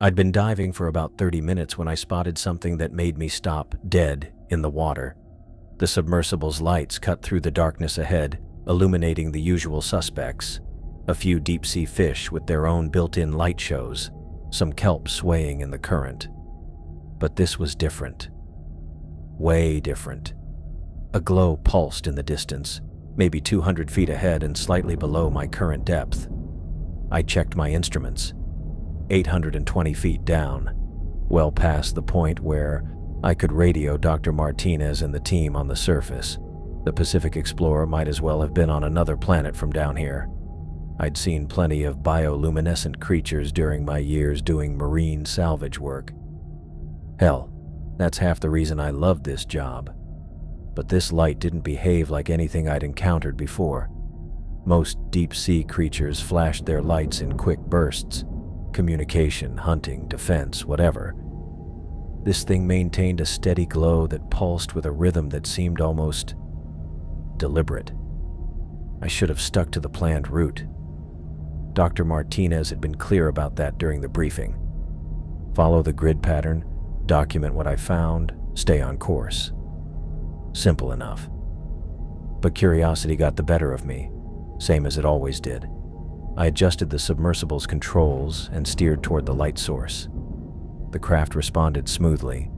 I'd been diving for about 30 minutes when I spotted something that made me stop dead in the water. The submersible's lights cut through the darkness ahead, illuminating the usual suspects. A few deep-sea fish with their own built-in light shows, some kelp swaying in the current. But this was different. Way different. A glow pulsed in the distance, maybe 200 feet ahead and slightly below my current depth. I checked my instruments. 820 feet down, well past the point where I could radio Dr. Martinez and the team on the surface. The Pacific Explorer might as well have been on another planet from down here. I'd seen plenty of bioluminescent creatures during my years doing marine salvage work. Hell, that's half the reason I loved this job. But this light didn't behave like anything I'd encountered before. Most deep-sea creatures flashed their lights in quick bursts. Communication, hunting, defense, whatever. This thing maintained a steady glow that pulsed with a rhythm that seemed almost deliberate. I should have stuck to the planned route. Dr. Martinez had been clear about that during the briefing. Follow the grid pattern, document what I found, stay on course. Simple enough. But curiosity got the better of me, same as it always did. I adjusted the submersible's controls and steered toward the light source. The craft responded smoothly,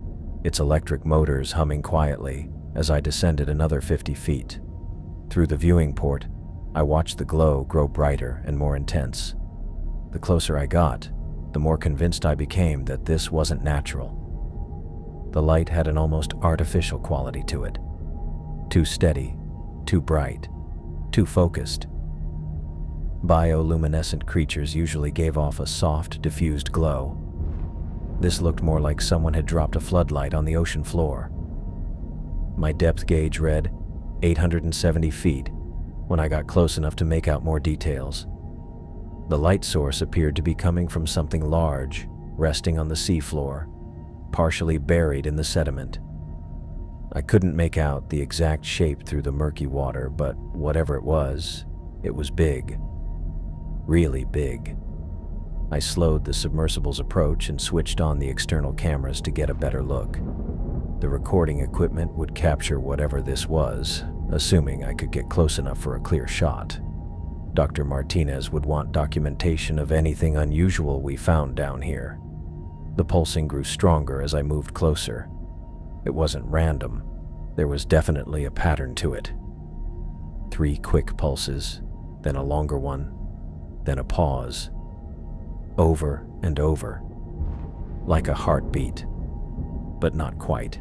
its electric motors humming quietly as I descended another 50 feet. Through the viewing port, I watched the glow grow brighter and more intense. The closer I got, the more convinced I became that this wasn't natural. The light had an almost artificial quality to it. Too steady, too bright, too focused. Bioluminescent creatures usually gave off a soft, diffused glow. This looked more like someone had dropped a floodlight on the ocean floor. My depth gauge read 870 feet when I got close enough to make out more details. The light source appeared to be coming from something large, resting on the seafloor, partially buried in the sediment. I couldn't make out the exact shape through the murky water, but whatever it was big. Really big. I slowed the submersible's approach and switched on the external cameras to get a better look. The recording equipment would capture whatever this was, assuming I could get close enough for a clear shot. Dr. Martinez would want documentation of anything unusual we found down here. The pulsing grew stronger as I moved closer. It wasn't random. There was definitely a pattern to it. 3 quick pulses, then a longer one, then a pause. Over and over. Like a heartbeat, but not quite.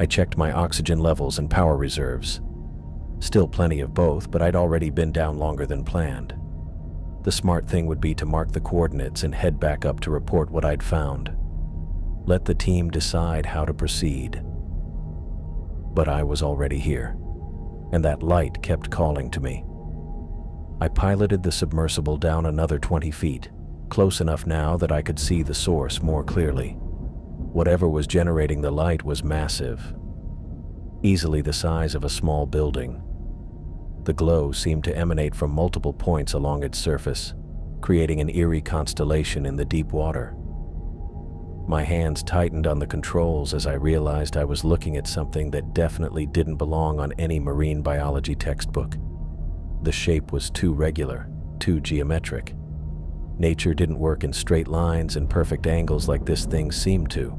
I checked my oxygen levels and power reserves. Still plenty of both, but I'd already been down longer than planned. The smart thing would be to mark the coordinates and head back up to report what I'd found. Let the team decide how to proceed. But I was already here, and that light kept calling to me. I piloted the submersible down another 20 feet, close enough now that I could see the source more clearly. Whatever was generating the light was massive, easily the size of a small building. The glow seemed to emanate from multiple points along its surface, creating an eerie constellation in the deep water. My hands tightened on the controls as I realized I was looking at something that definitely didn't belong on any marine biology textbook. The shape was too regular, too geometric. Nature didn't work in straight lines and perfect angles like this thing seemed to.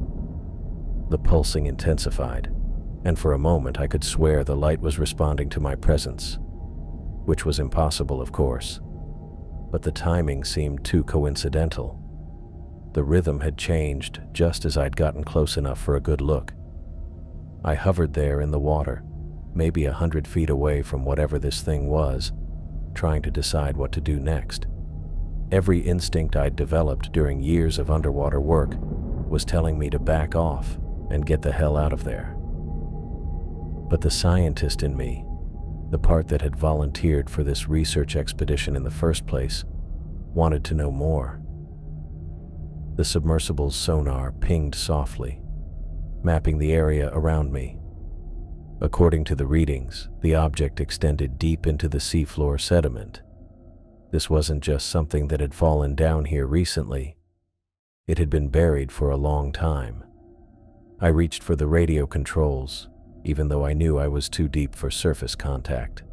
The pulsing intensified, and for a moment I could swear the light was responding to my presence, which was impossible, of course. But the timing seemed too coincidental. The rhythm had changed just as I'd gotten close enough for a good look. I hovered there in the water, maybe 100 feet away from whatever this thing was, trying to decide what to do next. Every instinct I'd developed during years of underwater work was telling me to back off and get the hell out of there. But the scientist in me, the part that had volunteered for this research expedition in the first place, wanted to know more. The submersible's sonar pinged softly, mapping the area around me. According to the readings, the object extended deep into the seafloor sediment. This wasn't just something that had fallen down here recently. It had been buried for a long time. I reached for the radio controls, even though I knew I was too deep for surface contact.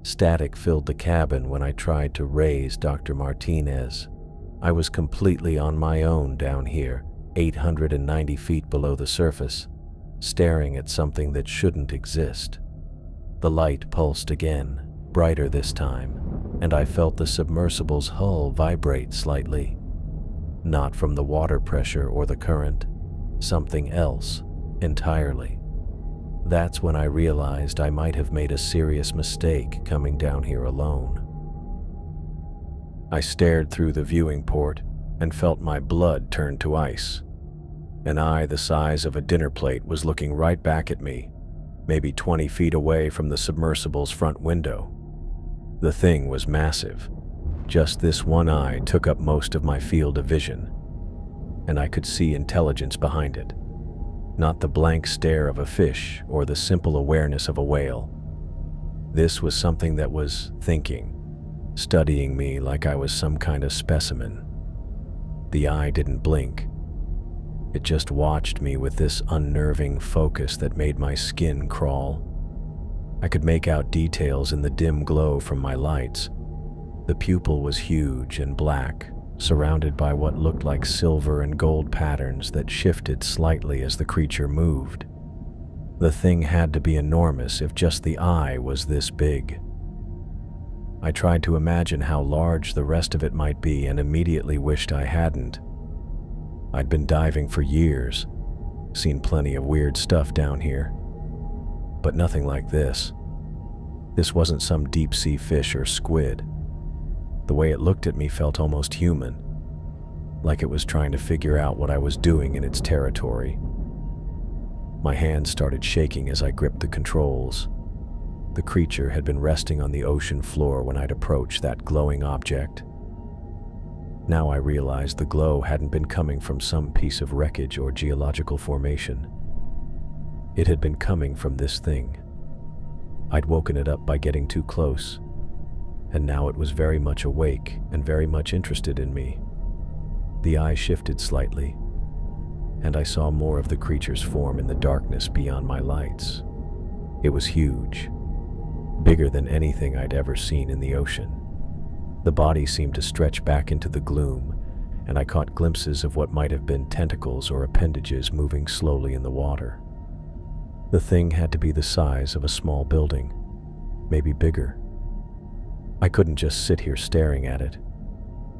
Static filled the cabin when I tried to raise Dr. Martinez. I was completely on my own down here, 890 feet below the surface, staring at something that shouldn't exist. The light pulsed again, brighter this time, and I felt the submersible's hull vibrate slightly. Not from the water pressure or the current, something else entirely. That's when I realized I might have made a serious mistake coming down here alone. I stared through the viewing port and felt my blood turn to ice. An eye the size of a dinner plate was looking right back at me, maybe 20 feet away from the submersible's front window. The thing was massive. Just this one eye took up most of my field of vision, and I could see intelligence behind it. Not the blank stare of a fish or the simple awareness of a whale. This was something that was thinking, studying me like I was some kind of specimen. The eye didn't blink. It just watched me with this unnerving focus that made my skin crawl. I could make out details in the dim glow from my lights. The pupil was huge and black, surrounded by what looked like silver and gold patterns that shifted slightly as the creature moved. The thing had to be enormous if just the eye was this big. I tried to imagine how large the rest of it might be and immediately wished I hadn't. I'd been diving for years, seen plenty of weird stuff down here, but nothing like this. This wasn't some deep-sea fish or squid. The way it looked at me felt almost human, like it was trying to figure out what I was doing in its territory. My hands started shaking as I gripped the controls. The creature had been resting on the ocean floor when I'd approached that glowing object. Now I realized the glow hadn't been coming from some piece of wreckage or geological formation. It had been coming from this thing. I'd woken it up by getting too close, and now it was very much awake and very much interested in me. The eye shifted slightly, and I saw more of the creature's form in the darkness beyond my lights. It was huge, bigger than anything I'd ever seen in the ocean. The body seemed to stretch back into the gloom, and I caught glimpses of what might have been tentacles or appendages moving slowly in the water. The thing had to be the size of a small building, maybe bigger. I couldn't just sit here staring at it.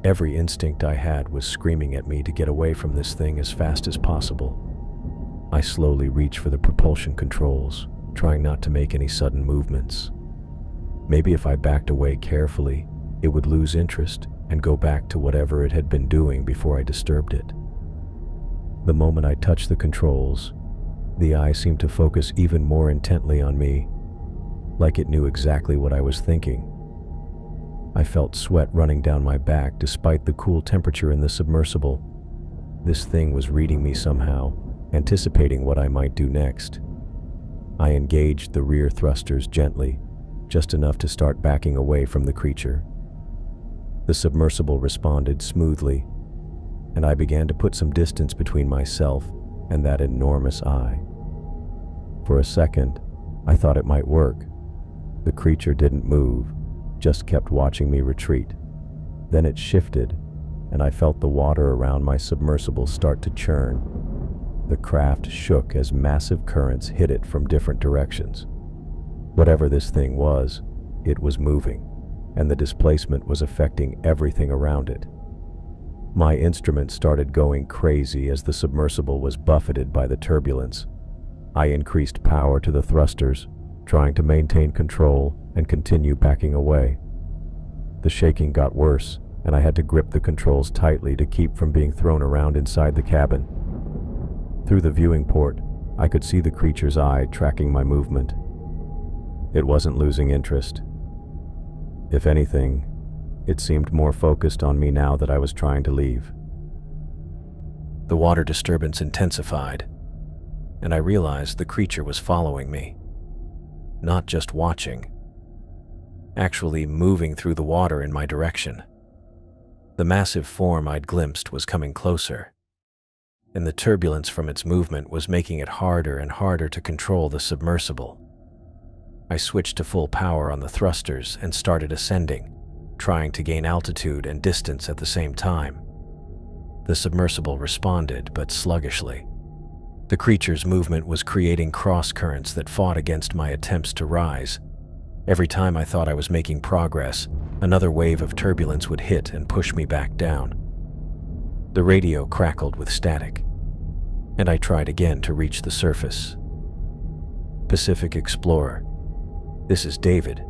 Every instinct I had was screaming at me to get away from this thing as fast as possible. I slowly reached for the propulsion controls, trying not to make any sudden movements. Maybe if I backed away carefully, it would lose interest and go back to whatever it had been doing before I disturbed it. The moment I touched the controls, the eye seemed to focus even more intently on me, like it knew exactly what I was thinking. I felt sweat running down my back despite the cool temperature in the submersible. This thing was reading me somehow, anticipating what I might do next. I engaged the rear thrusters gently, just enough to start backing away from the creature. The submersible responded smoothly, and I began to put some distance between myself and that enormous eye. For a second, I thought it might work. The creature didn't move, just kept watching me retreat. Then it shifted, and I felt the water around my submersible start to churn. The craft shook as massive currents hit it from different directions. Whatever this thing was, it was moving, and the displacement was affecting everything around it. My instrument started going crazy as the submersible was buffeted by the turbulence. I increased power to the thrusters, trying to maintain control and continue backing away. The shaking got worse, and I had to grip the controls tightly to keep from being thrown around inside the cabin. Through the viewing port, I could see the creature's eye tracking my movement. It wasn't losing interest. If anything, it seemed more focused on me now that I was trying to leave. The water disturbance intensified, and I realized the creature was following me. Not just watching, actually moving through the water in my direction. The massive form I'd glimpsed was coming closer, and the turbulence from its movement was making it harder and harder to control the submersible. I switched to full power on the thrusters and started ascending, trying to gain altitude and distance at the same time. The submersible responded, but sluggishly. The creature's movement was creating cross-currents that fought against my attempts to rise. Every time I thought I was making progress, another wave of turbulence would hit and push me back down. The radio crackled with static, and I tried again to reach the surface. Pacific Explorer. This is David.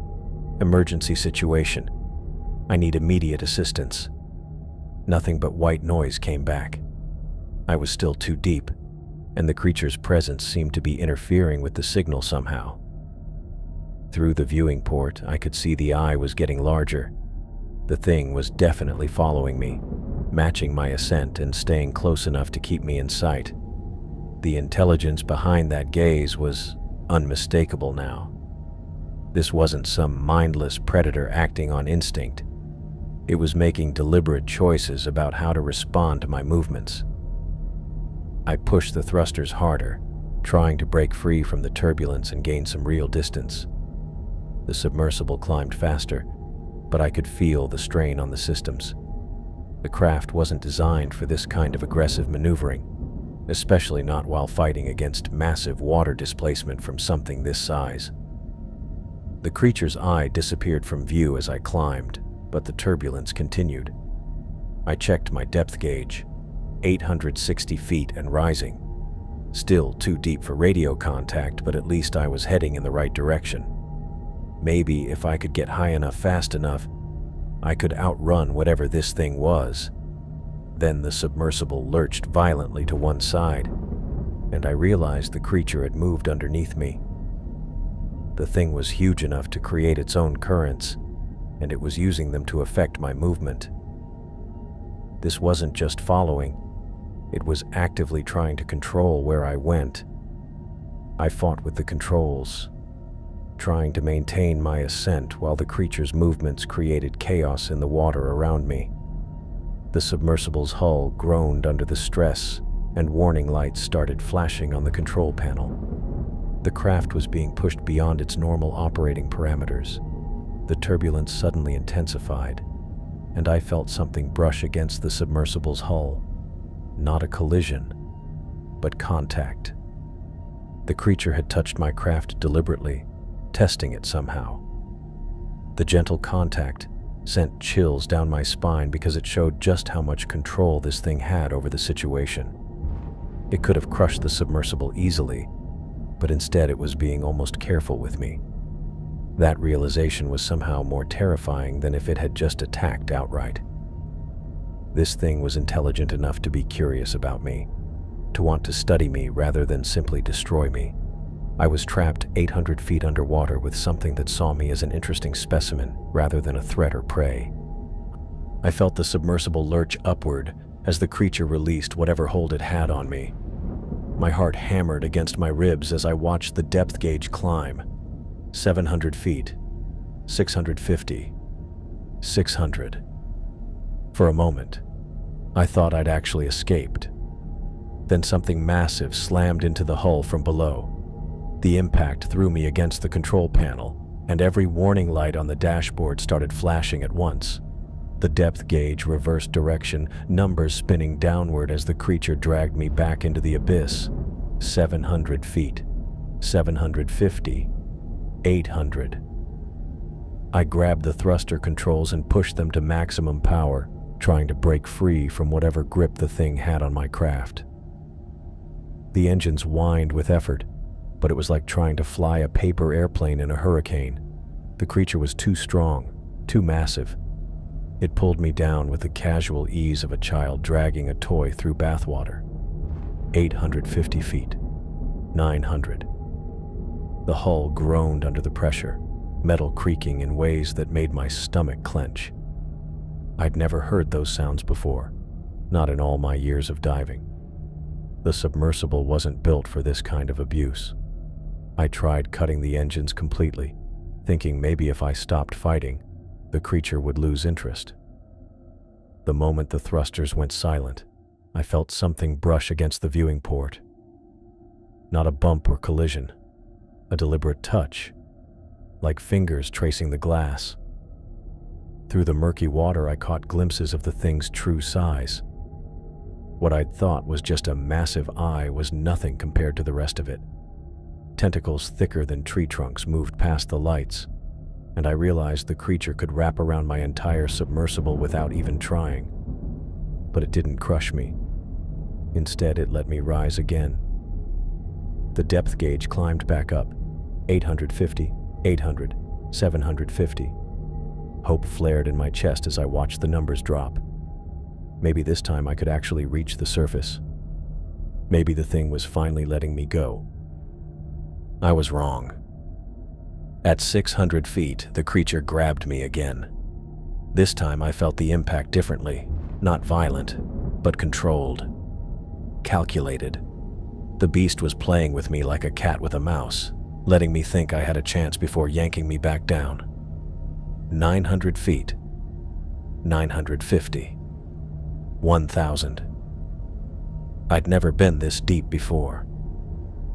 Emergency situation. I need immediate assistance. Nothing but white noise came back. I was still too deep, and the creature's presence seemed to be interfering with the signal somehow. Through the viewing port, I could see the eye was getting larger. The thing was definitely following me, matching my ascent and staying close enough to keep me in sight. The intelligence behind that gaze was unmistakable now. This wasn't some mindless predator acting on instinct. It was making deliberate choices about how to respond to my movements. I pushed the thrusters harder, trying to break free from the turbulence and gain some real distance. The submersible climbed faster, but I could feel the strain on the systems. The craft wasn't designed for this kind of aggressive maneuvering, especially not while fighting against massive water displacement from something this size. The creature's eye disappeared from view as I climbed, but the turbulence continued. I checked my depth gauge, 860 feet and rising. Still too deep for radio contact, but at least I was heading in the right direction. Maybe if I could get high enough fast enough, I could outrun whatever this thing was. Then the submersible lurched violently to one side, and I realized the creature had moved underneath me. The thing was huge enough to create its own currents, and it was using them to affect my movement. This wasn't just following, it was actively trying to control where I went. I fought with the controls, trying to maintain my ascent while the creature's movements created chaos in the water around me. The submersible's hull groaned under the stress, and warning lights started flashing on the control panel. The craft was being pushed beyond its normal operating parameters. The turbulence suddenly intensified, and I felt something brush against the submersible's hull. Not a collision, but contact. The creature had touched my craft deliberately, testing it somehow. The gentle contact sent chills down my spine because it showed just how much control this thing had over the situation. It could have crushed the submersible easily, but instead it was being almost careful with me. That realization was somehow more terrifying than if it had just attacked outright. This thing was intelligent enough to be curious about me, to want to study me rather than simply destroy me. I was trapped 800 feet underwater with something that saw me as an interesting specimen rather than a threat or prey. I felt the submersible lurch upward as the creature released whatever hold it had on me. My heart hammered against my ribs as I watched the depth gauge climb. 700 feet, 650, 600. For a moment, I thought I'd actually escaped. Then something massive slammed into the hull from below. The impact threw me against the control panel, and every warning light on the dashboard started flashing at once. The depth gauge reversed direction, numbers spinning downward as the creature dragged me back into the abyss. 700 feet, 750, 800. I grabbed the thruster controls and pushed them to maximum power, trying to break free from whatever grip the thing had on my craft. The engines whined with effort, but it was like trying to fly a paper airplane in a hurricane. The creature was too strong, too massive. It pulled me down with the casual ease of a child dragging a toy through bathwater. 850 feet, 900. The hull groaned under the pressure, metal creaking in ways that made my stomach clench. I'd never heard those sounds before, not in all my years of diving. The submersible wasn't built for this kind of abuse. I tried cutting the engines completely, thinking maybe if I stopped fighting, the creature would lose interest. The moment the thrusters went silent, I felt something brush against the viewing port. Not a bump or collision, a deliberate touch, like fingers tracing the glass. Through the murky water, I caught glimpses of the thing's true size. What I'd thought was just a massive eye was nothing compared to the rest of it. Tentacles thicker than tree trunks moved past the lights, and I realized the creature could wrap around my entire submersible without even trying. But it didn't crush me. Instead, it let me rise again. The depth gauge climbed back up, 850, 800, 750. Hope flared in my chest as I watched the numbers drop. Maybe this time I could actually reach the surface. Maybe the thing was finally letting me go. I was wrong. At 600 feet, the creature grabbed me again. This time I felt the impact differently, not violent, but controlled, calculated. The beast was playing with me like a cat with a mouse, letting me think I had a chance before yanking me back down. 900 feet, 950, 1,000. I'd never been this deep before.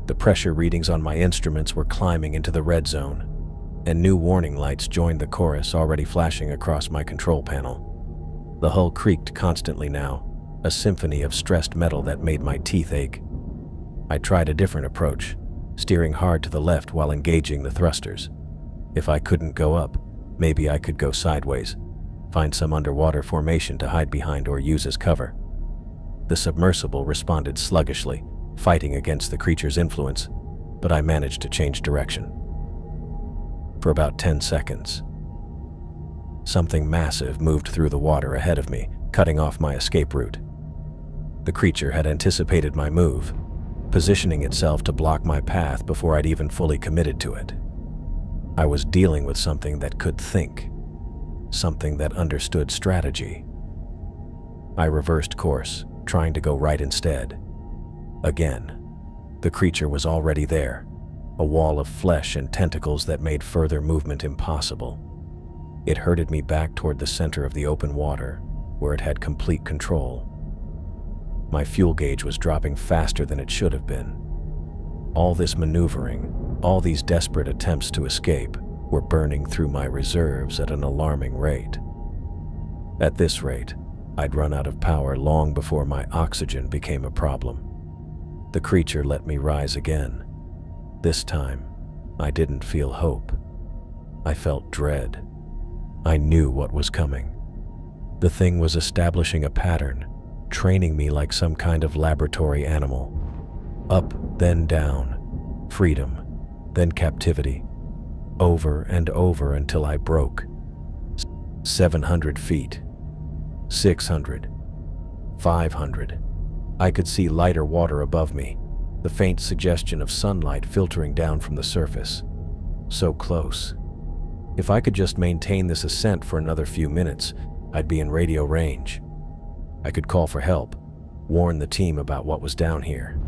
The pressure readings on my instruments were climbing into the red zone, and new warning lights joined the chorus already flashing across my control panel. The hull creaked constantly now, a symphony of stressed metal that made my teeth ache. I tried a different approach, steering hard to the left while engaging the thrusters. If I couldn't go up, maybe I could go sideways, find some underwater formation to hide behind or use as cover. The submersible responded sluggishly, fighting against the creature's influence, but I managed to change direction. For about 10 seconds, something massive moved through the water ahead of me, cutting off my escape route. The creature had anticipated my move, positioning itself to block my path before I'd even fully committed to it. I was dealing with something that could think, something that understood strategy. I reversed course, trying to go right instead. Again, the creature was already there, a wall of flesh and tentacles that made further movement impossible. It herded me back toward the center of the open water, where it had complete control. My fuel gauge was dropping faster than it should have been. All this maneuvering, all these desperate attempts to escape, were burning through my reserves at an alarming rate. At this rate, I'd run out of power long before my oxygen became a problem. The creature let me rise again. This time, I didn't feel hope. I felt dread. I knew what was coming. The thing was establishing a pattern, training me like some kind of laboratory animal. Up, then down. Freedom, then captivity. Over and over until I broke. 700 feet. 600. 500. I could see lighter water above me, the faint suggestion of sunlight filtering down from the surface. So close. If I could just maintain this ascent for another few minutes, I'd be in radio range. I could call for help, warn the team about what was down here.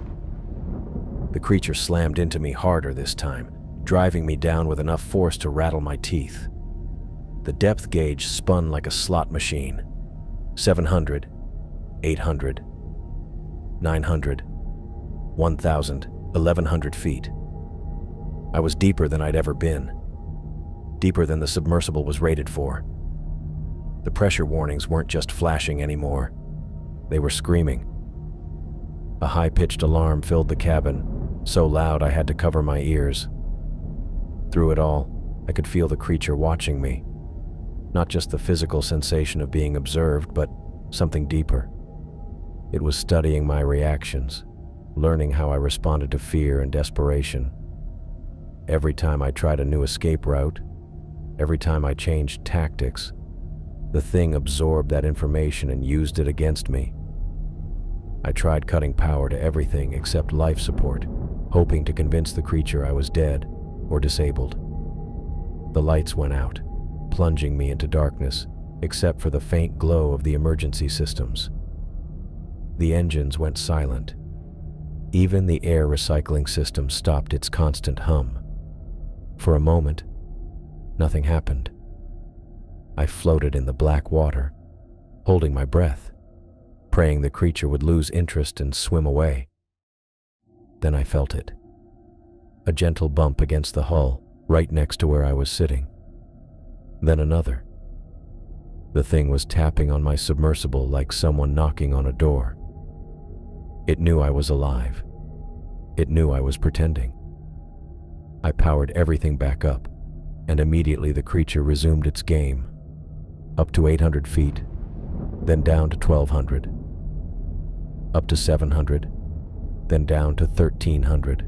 The creature slammed into me harder this time, driving me down with enough force to rattle my teeth. The depth gauge spun like a slot machine. 700, 800, 900, 1,000, 1,100 feet. I was deeper than I'd ever been, deeper than the submersible was rated for. The pressure warnings weren't just flashing anymore. They were screaming. A high-pitched alarm filled the cabin, so loud I had to cover my ears. Through it all, I could feel the creature watching me. Not just the physical sensation of being observed, but something deeper. It was studying my reactions, learning how I responded to fear and desperation. Every time I tried a new escape route, every time I changed tactics, the thing absorbed that information and used it against me. I tried cutting power to everything except life support, hoping to convince the creature I was dead or disabled. The lights went out, plunging me into darkness, except for the faint glow of the emergency systems. The engines went silent. Even the air recycling system stopped its constant hum. For a moment, nothing happened. I floated in the black water, holding my breath, praying the creature would lose interest and swim away. Then I felt it. A gentle bump against the hull, right next to where I was sitting. Then another. The thing was tapping on my submersible like someone knocking on a door. It knew I was alive. It knew I was pretending. I powered everything back up, and immediately the creature resumed its game. Up to 800 feet, then down to 1,200. Up to 700, then down to 1,300.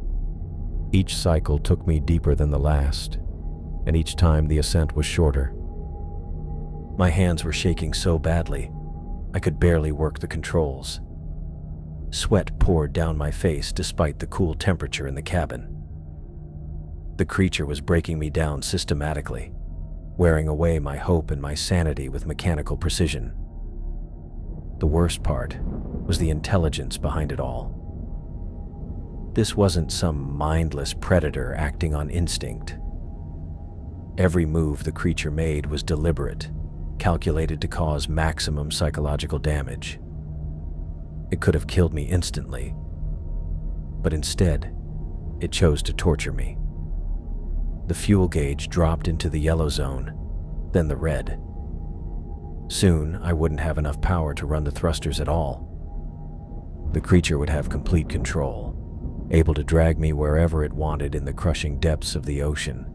Each cycle took me deeper than the last, and each time the ascent was shorter. My hands were shaking so badly, I could barely work the controls. Sweat poured down my face despite the cool temperature in the cabin. The creature was breaking me down systematically, wearing away my hope and my sanity with mechanical precision. The worst part was the intelligence behind it all. This wasn't some mindless predator acting on instinct. Every move the creature made was deliberate, calculated to cause maximum psychological damage. It could have killed me instantly, but instead, it chose to torture me. The fuel gauge dropped into the yellow zone, then the red. Soon, I wouldn't have enough power to run the thrusters at all. The creature would have complete control, able to drag me wherever it wanted in the crushing depths of the ocean.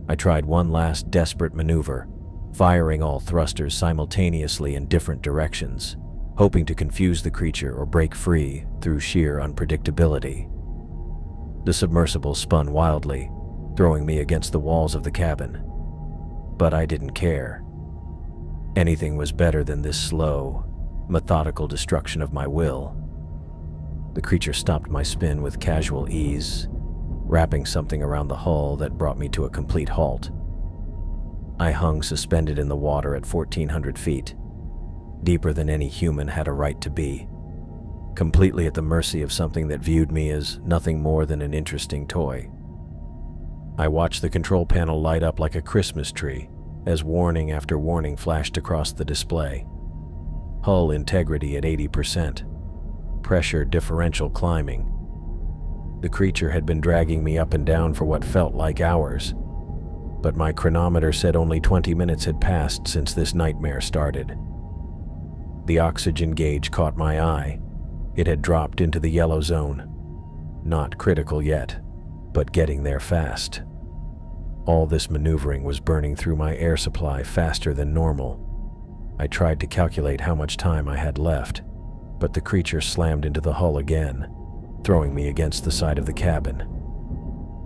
I tried one last desperate maneuver, firing all thrusters simultaneously in different directions, hoping to confuse the creature or break free through sheer unpredictability. The submersible spun wildly, throwing me against the walls of the cabin. But I didn't care. Anything was better than this slow, methodical destruction of my will. The creature stopped my spin with casual ease, wrapping something around the hull that brought me to a complete halt. I hung suspended in the water at 1,400 feet, deeper than any human had a right to be, completely at the mercy of something that viewed me as nothing more than an interesting toy. I watched the control panel light up like a Christmas tree as warning after warning flashed across the display. Hull integrity at 80%. Pressure differential climbing. The creature had been dragging me up and down for what felt like hours, but my chronometer said only 20 minutes had passed since this nightmare started. The oxygen gauge caught my eye. It had dropped into the yellow zone. Not critical yet, but getting there fast. All this maneuvering was burning through my air supply faster than normal. I tried to calculate how much time I had left, but the creature slammed into the hull again, throwing me against the side of the cabin.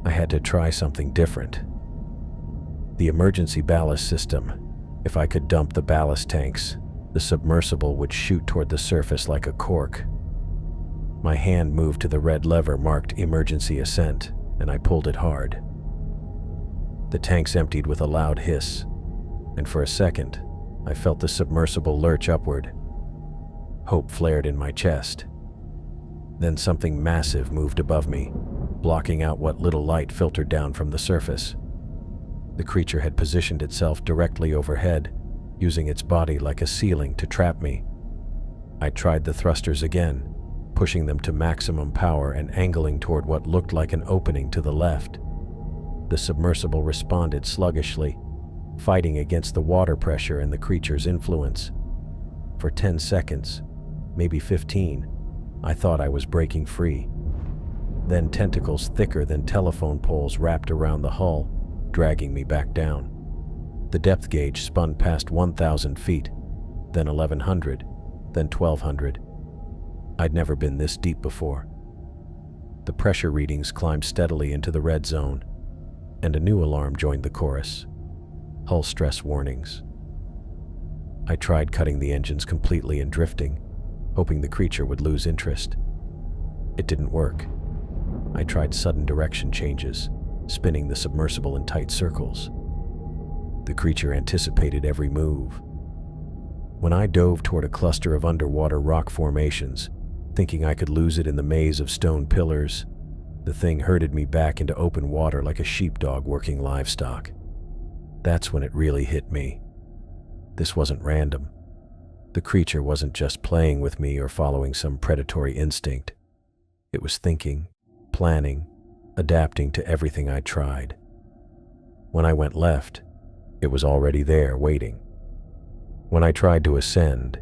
I had to try something different. The emergency ballast system. If I could dump the ballast tanks, the submersible would shoot toward the surface like a cork. My hand moved to the red lever marked emergency ascent, and I pulled it hard. The tanks emptied with a loud hiss, and for a second, I felt the submersible lurch upward. Hope flared in my chest. Then something massive moved above me, blocking out what little light filtered down from the surface. The creature had positioned itself directly overhead, using its body like a ceiling to trap me. I tried the thrusters again, pushing them to maximum power and angling toward what looked like an opening to the left. The submersible responded sluggishly, fighting against the water pressure and the creature's influence. For 10 seconds, maybe 15, I thought I was breaking free. Then tentacles thicker than telephone poles wrapped around the hull, dragging me back down. The depth gauge spun past 1,000 feet, then 1,100, then 1,200. I'd never been this deep before. The pressure readings climbed steadily into the red zone, and a new alarm joined the chorus. Hull stress warnings. I tried cutting the engines completely and drifting, hoping the creature would lose interest. It didn't work. I tried sudden direction changes, spinning the submersible in tight circles. The creature anticipated every move. When I dove toward a cluster of underwater rock formations, thinking I could lose it in the maze of stone pillars, the thing herded me back into open water like a sheepdog working livestock. That's when it really hit me. This wasn't random. The creature wasn't just playing with me or following some predatory instinct. It was thinking, planning, adapting to everything I tried. When I went left, it was already there waiting. When I tried to ascend,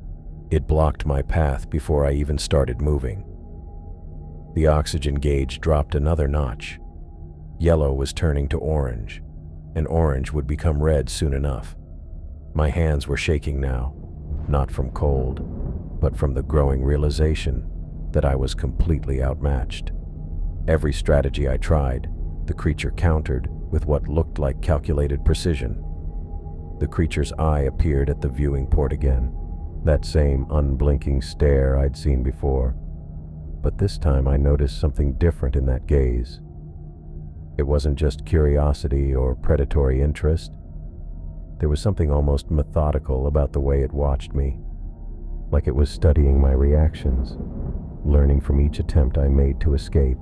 it blocked my path before I even started moving. The oxygen gauge dropped another notch. Yellow was turning to orange, and orange would become red soon enough. My hands were shaking now, not from cold, but from the growing realization that I was completely outmatched. Every strategy I tried, the creature countered with what looked like calculated precision. The creature's eye appeared at the viewing port again, that same unblinking stare I'd seen before. But this time I noticed something different in that gaze. It wasn't just curiosity or predatory interest. There was something almost methodical about the way it watched me, like it was studying my reactions, learning from each attempt I made to escape.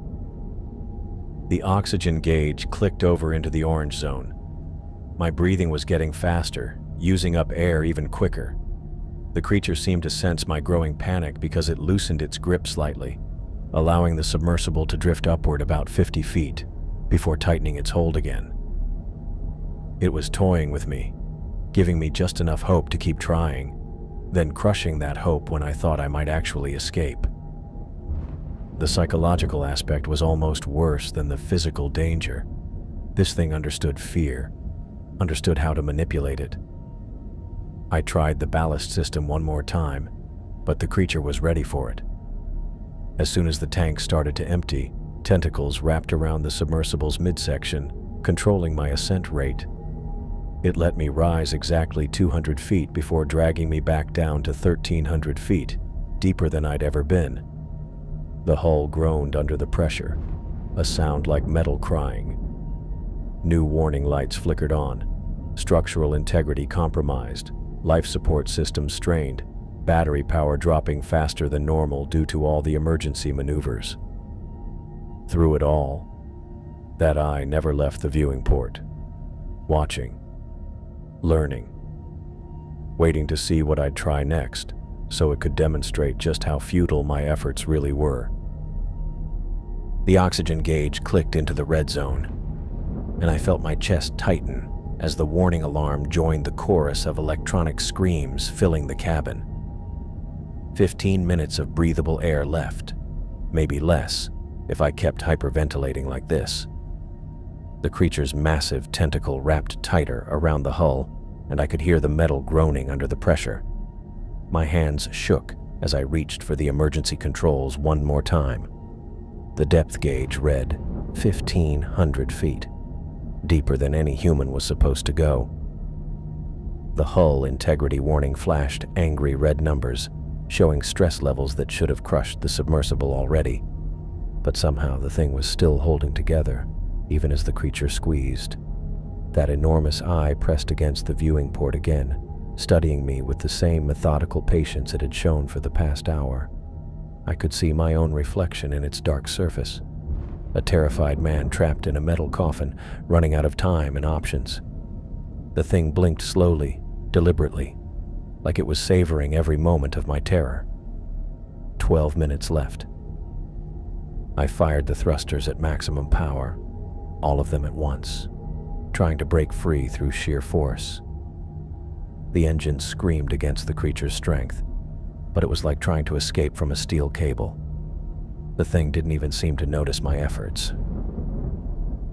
The oxygen gauge clicked over into the orange zone. My breathing was getting faster, using up air even quicker. The creature seemed to sense my growing panic because it loosened its grip slightly, allowing the submersible to drift upward about 50 feet before tightening its hold again. It was toying with me, giving me just enough hope to keep trying, then crushing that hope when I thought I might actually escape. The psychological aspect was almost worse than the physical danger. This thing understood fear, understood how to manipulate it. I tried the ballast system one more time, but the creature was ready for it. As soon as the tank started to empty, tentacles wrapped around the submersible's midsection, controlling my ascent rate. It let me rise exactly 200 feet before dragging me back down to 1,300 feet, deeper than I'd ever been. The hull groaned under the pressure, a sound like metal crying. New warning lights flickered on, structural integrity compromised, life support systems strained, battery power dropping faster than normal due to all the emergency maneuvers. Through it all, that eye never left the viewing port, watching, learning, waiting to see what I'd try next, so it could demonstrate just how futile my efforts really were. The oxygen gauge clicked into the red zone, and I felt my chest tighten as the warning alarm joined the chorus of electronic screams filling the cabin. 15 minutes of breathable air left, maybe less, if I kept hyperventilating like this. The creature's massive tentacle wrapped tighter around the hull, and I could hear the metal groaning under the pressure. My hands shook as I reached for the emergency controls one more time. The depth gauge read 1,500 feet, deeper than any human was supposed to go. The hull integrity warning flashed angry red numbers, showing stress levels that should have crushed the submersible already. But somehow the thing was still holding together, even as the creature squeezed. That enormous eye pressed against the viewing port again, studying me with the same methodical patience it had shown for the past hour. I could see my own reflection in its dark surface. A terrified man trapped in a metal coffin, running out of time and options. The thing blinked slowly, deliberately, like it was savoring every moment of my terror. 12 minutes left. I fired the thrusters at maximum power, all of them at once, trying to break free through sheer force. The engine screamed against the creature's strength, but it was like trying to escape from a steel cable. The thing didn't even seem to notice my efforts.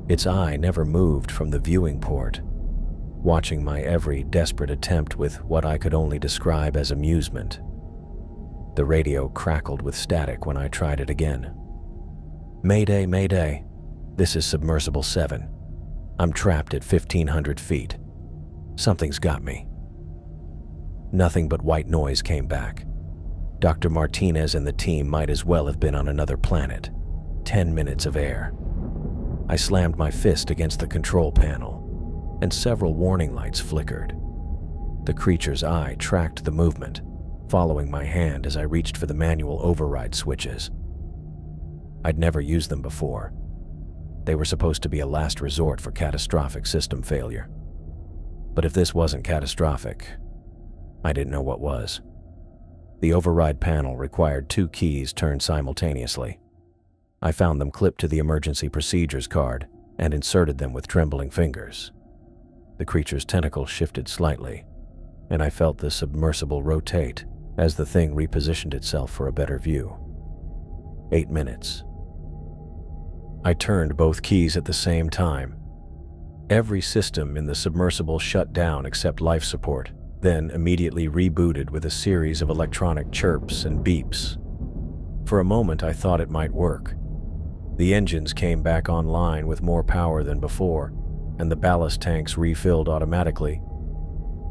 Its eye never moved from the viewing port, watching my every desperate attempt with what I could only describe as amusement. The radio crackled with static when I tried it again. "Mayday, mayday. This is Submersible 7. I'm trapped at 1,500 feet. Something's got me." Nothing but white noise came back. Dr. Martinez and the team might as well have been on another planet. 10 minutes of air. I slammed my fist against the control panel, and several warning lights flickered. The creature's eye tracked the movement, following my hand as I reached for the manual override switches. I'd never used them before. They were supposed to be a last resort for catastrophic system failure. But if this wasn't catastrophic, I didn't know what was. The override panel required 2 keys turned simultaneously. I found them clipped to the emergency procedures card and inserted them with trembling fingers. The creature's tentacles shifted slightly, and I felt the submersible rotate as the thing repositioned itself for a better view. 8 minutes. I turned both keys at the same time. Every system in the submersible shut down except life support, then immediately rebooted with a series of electronic chirps and beeps. For a moment, I thought it might work. The engines came back online with more power than before, and the ballast tanks refilled automatically.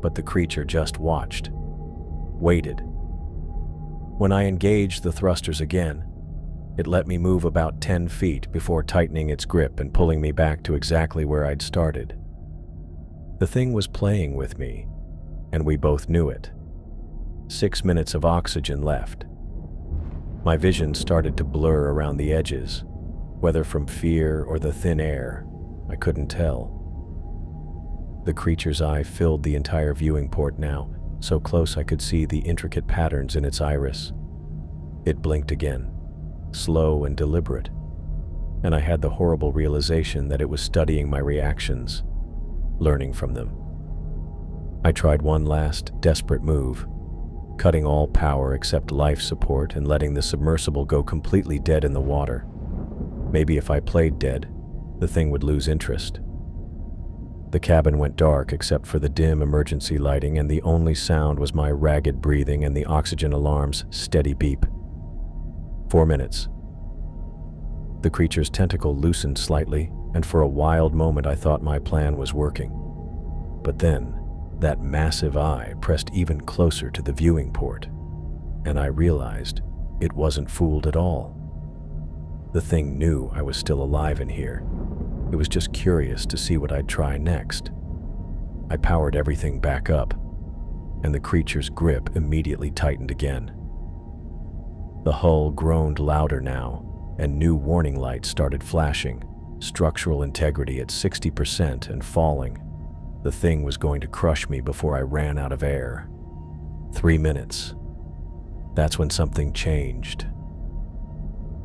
But the creature just watched, waited. When I engaged the thrusters again, it let me move about 10 feet before tightening its grip and pulling me back to exactly where I'd started. The thing was playing with me, and we both knew it. 6 minutes of oxygen left. My vision started to blur around the edges, whether from fear or the thin air, I couldn't tell. The creature's eye filled the entire viewing port now, so close I could see the intricate patterns in its iris. It blinked again, slow and deliberate, and I had the horrible realization that it was studying my reactions, learning from them. I tried one last, desperate move, cutting all power except life support and letting the submersible go completely dead in the water. Maybe if I played dead, the thing would lose interest. The cabin went dark except for the dim emergency lighting, and the only sound was my ragged breathing and the oxygen alarm's steady beep. 4 minutes. The creature's tentacle loosened slightly, and for a wild moment I thought my plan was working. But then, that massive eye pressed even closer to the viewing port, and I realized it wasn't fooled at all. The thing knew I was still alive in here. It was just curious to see what I'd try next. I powered everything back up, and the creature's grip immediately tightened again. The hull groaned louder now, and new warning lights started flashing, structural integrity at 60% and falling. The thing was going to crush me before I ran out of air. 3 minutes. That's when something changed.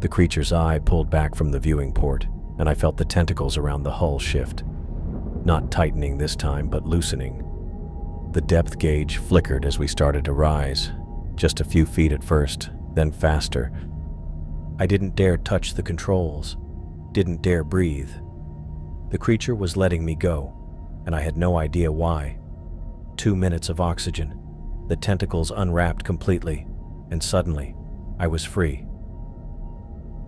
The creature's eye pulled back from the viewing port, and I felt the tentacles around the hull shift. Not tightening this time, but loosening. The depth gauge flickered as we started to rise, just a few feet at first, then faster. I didn't dare touch the controls, didn't dare breathe. The creature was letting me go, and I had no idea why. 2 minutes of oxygen, the tentacles unwrapped completely, and suddenly, I was free.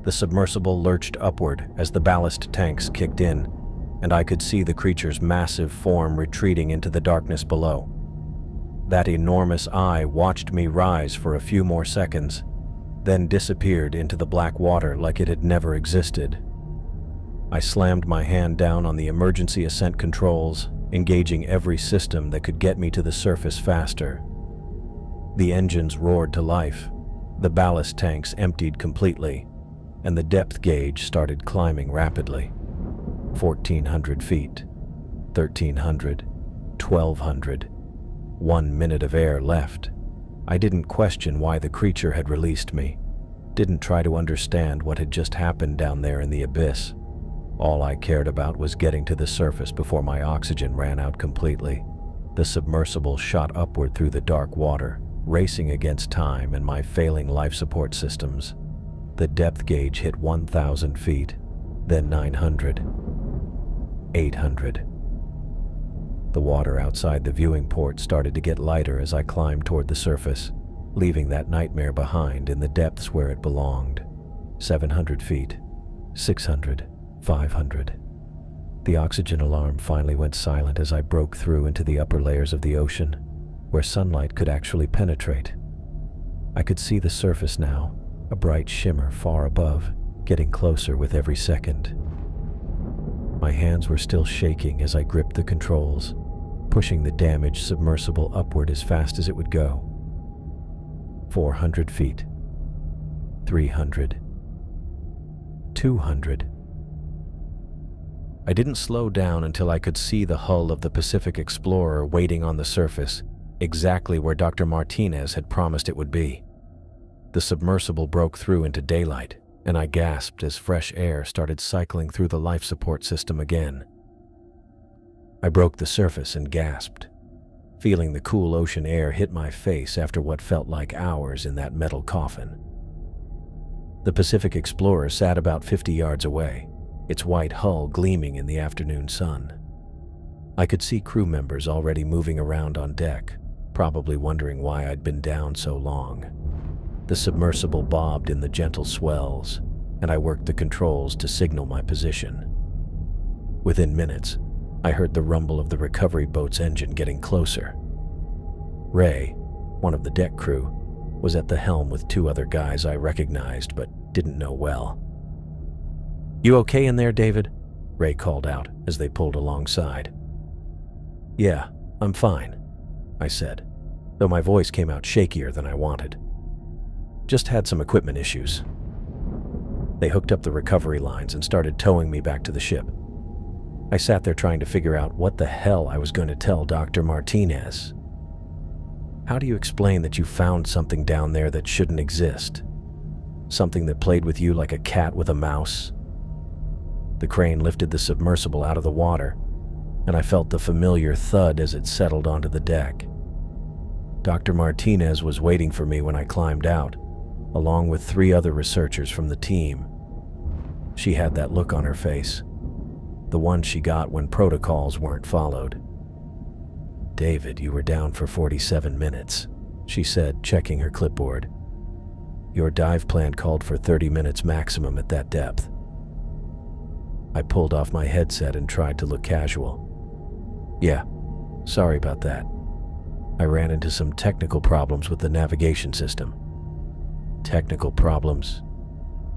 The submersible lurched upward as the ballast tanks kicked in, and I could see the creature's massive form retreating into the darkness below. That enormous eye watched me rise for a few more seconds, then disappeared into the black water like it had never existed. I slammed my hand down on the emergency ascent controls, engaging every system that could get me to the surface faster. The engines roared to life, the ballast tanks emptied completely, and the depth gauge started climbing rapidly. 1,400 feet, 1,300, 1,200. 1 minute of air left. I didn't question why the creature had released me, didn't try to understand what had just happened down there in the abyss. All I cared about was getting to the surface before my oxygen ran out completely. The submersible shot upward through the dark water, racing against time and my failing life support systems. The depth gauge hit 1,000 feet, then 900, 800. The water outside the viewing port started to get lighter as I climbed toward the surface, leaving that nightmare behind in the depths where it belonged. 700 feet, 600, 500. The oxygen alarm finally went silent as I broke through into the upper layers of the ocean, where sunlight could actually penetrate. I could see the surface now, a bright shimmer far above, getting closer with every second. My hands were still shaking as I gripped the controls, pushing the damaged submersible upward as fast as it would go. 400 feet, 300, 200. I didn't slow down until I could see the hull of the Pacific Explorer waiting on the surface, exactly where Dr. Martinez had promised it would be. The submersible broke through into daylight, and I gasped as fresh air started cycling through the life support system again. I broke the surface and gasped, feeling the cool ocean air hit my face after what felt like hours in that metal coffin. The Pacific Explorer sat about 50 yards away, its white hull gleaming in the afternoon sun. I could see crew members already moving around on deck, probably wondering why I'd been down so long. The submersible bobbed in the gentle swells, and I worked the controls to signal my position. Within minutes, I heard the rumble of the recovery boat's engine getting closer. Ray, one of the deck crew, was at the helm with two other guys I recognized but didn't know well. "You okay in there, David?" Ray called out as they pulled alongside. "Yeah, I'm fine," I said, though my voice came out shakier than I wanted. "Just had some equipment issues." They hooked up the recovery lines and started towing me back to the ship. I sat there trying to figure out what the hell I was going to tell Dr. Martinez. How do you explain that you found something down there that shouldn't exist? Something that played with you like a cat with a mouse? The crane lifted the submersible out of the water, and I felt the familiar thud as it settled onto the deck. Dr. Martinez was waiting for me when I climbed out, along with 3 other researchers from the team. She had that look on her face, the one she got when protocols weren't followed. "David, you were down for 47 minutes, she said, checking her clipboard. "Your dive plan called for 30 minutes maximum at that depth." I pulled off my headset and tried to look casual. "Yeah, sorry about that. I ran into some technical problems with the navigation system." "Technical problems?"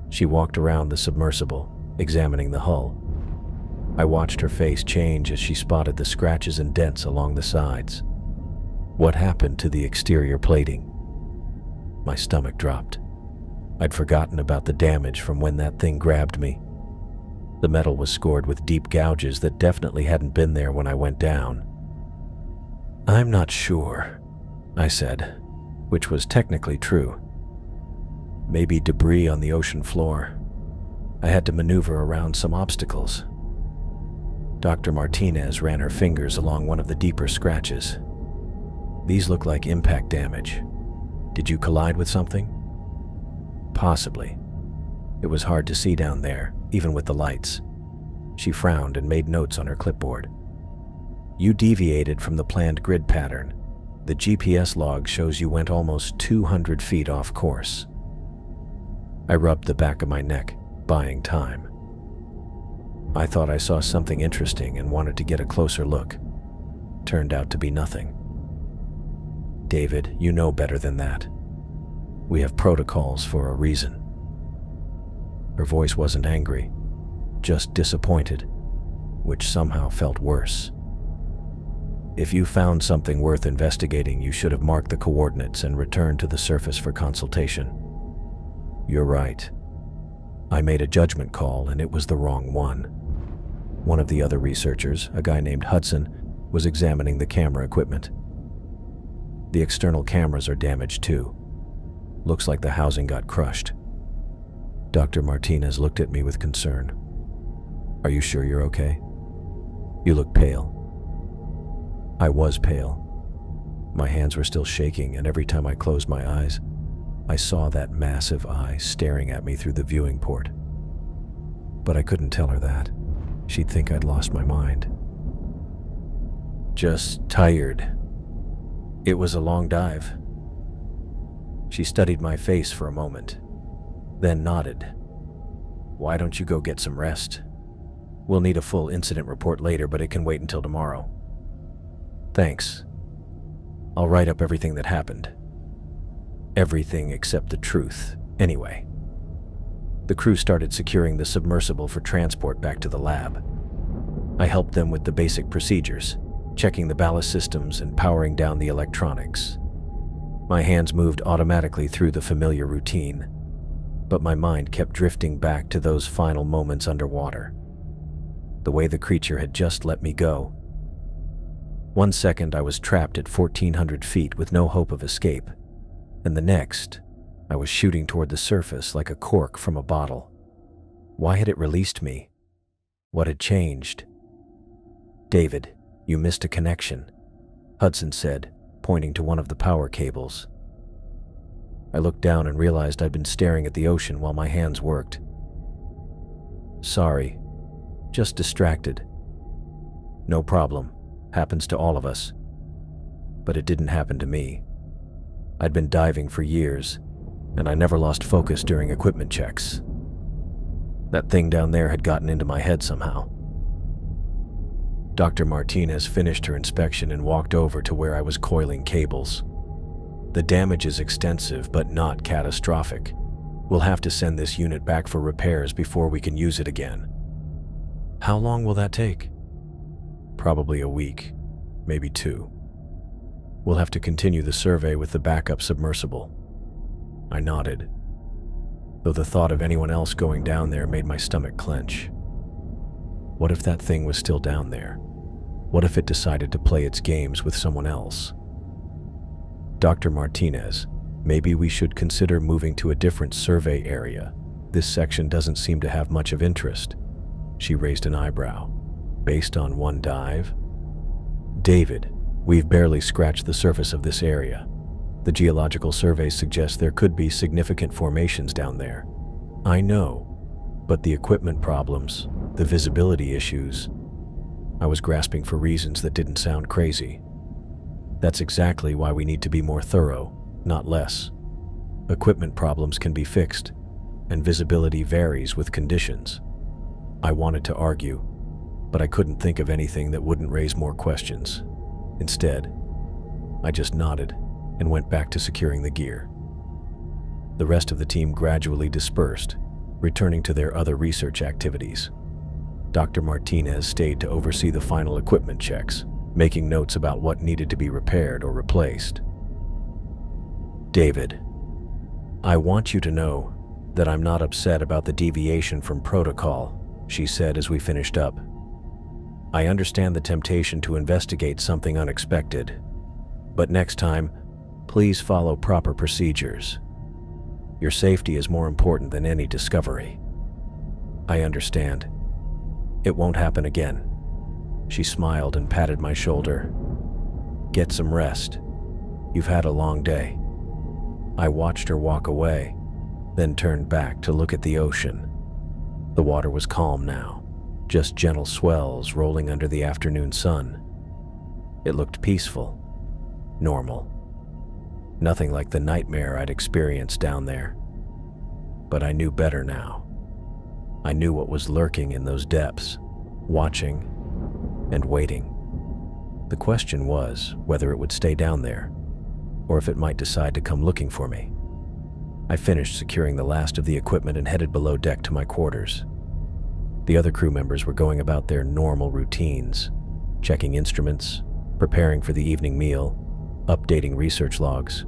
She walked around the submersible, examining the hull. I watched her face change as she spotted the scratches and dents along the sides. "What happened to the exterior plating?" My stomach dropped. I'd forgotten about the damage from when that thing grabbed me. The metal was scored with deep gouges that definitely hadn't been there when I went down. "I'm not sure," I said, which was technically true. "Maybe debris on the ocean floor. I had to maneuver around some obstacles." Dr. Martinez ran her fingers along one of the deeper scratches. "These look like impact damage. Did you collide with something?" "Possibly. It was hard to see down there, even with the lights." She frowned and made notes on her clipboard. "You deviated from the planned grid pattern. The GPS log shows you went almost 200 feet off course." I rubbed the back of my neck, buying time. I thought I saw something interesting and wanted to get a closer look. Turned out to be nothing. "David, you know better than that. We have protocols for a reason." Her voice wasn't angry, just disappointed, which somehow felt worse. "If you found something worth investigating, you should have marked the coordinates and returned to the surface for consultation." "You're right. I made a judgment call and it was the wrong one." One of the other researchers, a guy named Hudson, was examining the camera equipment. "The external cameras are damaged too. Looks like the housing got crushed." Dr. Martinez looked at me with concern. "Are you sure you're okay? You look pale." I was pale. My hands were still shaking, and every time I closed my eyes, I saw that massive eye staring at me through the viewing port. But I couldn't tell her that. She'd think I'd lost my mind. "Just tired. It was a long dive." She studied my face for a moment, then nodded. "Why don't you go get some rest? We'll need a full incident report later, but it can wait until tomorrow." "Thanks. I'll write up everything that happened. Everything except the truth, anyway." The crew started securing the submersible for transport back to the lab. I helped them with the basic procedures, checking the ballast systems and powering down the electronics. My hands moved automatically through the familiar routine, but my mind kept drifting back to those final moments underwater. The way the creature had just let me go. One second I was trapped at 1,400 feet with no hope of escape, and the next, I was shooting toward the surface like a cork from a bottle. Why had it released me? What had changed? "David, you missed a connection," Hudson said, pointing to one of the power cables. I looked down and realized I'd been staring at the ocean while my hands worked. "Sorry, just distracted." "No problem, happens to all of us." But it didn't happen to me. I'd been diving for years, and I never lost focus during equipment checks. That thing down there had gotten into my head somehow. Dr. Martinez finished her inspection and walked over to where I was coiling cables. "The damage is extensive, but not catastrophic. We'll have to send this unit back for repairs before we can use it again." "How long will that take?" "Probably a week, maybe 2. We'll have to continue the survey with the backup submersible." I nodded, though the thought of anyone else going down there made my stomach clench. What if that thing was still down there? What if it decided to play its games with someone else? "Dr. Martinez, maybe we should consider moving to a different survey area. This section doesn't seem to have much of interest." She raised an eyebrow. "Based on one dive?" "David, we've barely scratched the surface of this area. The geological surveys suggest there could be significant formations down there." "I know, but the equipment problems, the visibility issues..." I was grasping for reasons that didn't sound crazy. "That's exactly why we need to be more thorough, not less. Equipment problems can be fixed, and visibility varies with conditions." I wanted to argue, but I couldn't think of anything that wouldn't raise more questions. Instead, I just nodded and went back to securing the gear. The rest of the team gradually dispersed, returning to their other research activities. Dr. Martinez stayed to oversee the final equipment checks, making notes about what needed to be repaired or replaced. "David, I want you to know that I'm not upset about the deviation from protocol," she said as we finished up. "I understand the temptation to investigate something unexpected, but next time, please follow proper procedures. Your safety is more important than any discovery." "I understand. It won't happen again." She smiled and patted my shoulder. "Get some rest. You've had a long day." I watched her walk away, then turned back to look at the ocean. The water was calm now, just gentle swells rolling under the afternoon sun. It looked peaceful, normal. Nothing like the nightmare I'd experienced down there. But I knew better now. I knew what was lurking in those depths, watching and waiting. The question was whether it would stay down there, or if it might decide to come looking for me. I finished securing the last of the equipment and headed below deck to my quarters. The other crew members were going about their normal routines, checking instruments, preparing for the evening meal, updating research logs.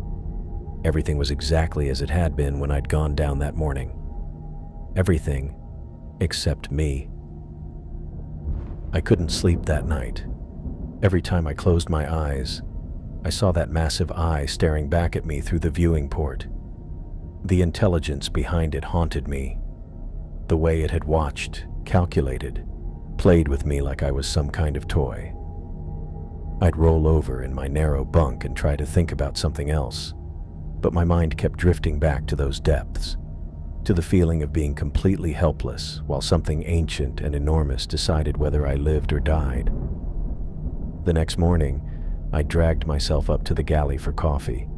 Everything was exactly as it had been when I'd gone down that morning. Everything except me. I couldn't sleep that night. Every time I closed my eyes, I saw that massive eye staring back at me through the viewing port. The intelligence behind it haunted me. The way it had watched, calculated, played with me like I was some kind of toy. I'd roll over in my narrow bunk and try to think about something else, but my mind kept drifting back to those depths, to the feeling of being completely helpless while something ancient and enormous decided whether I lived or died. The next morning, I dragged myself up to the galley for coffee.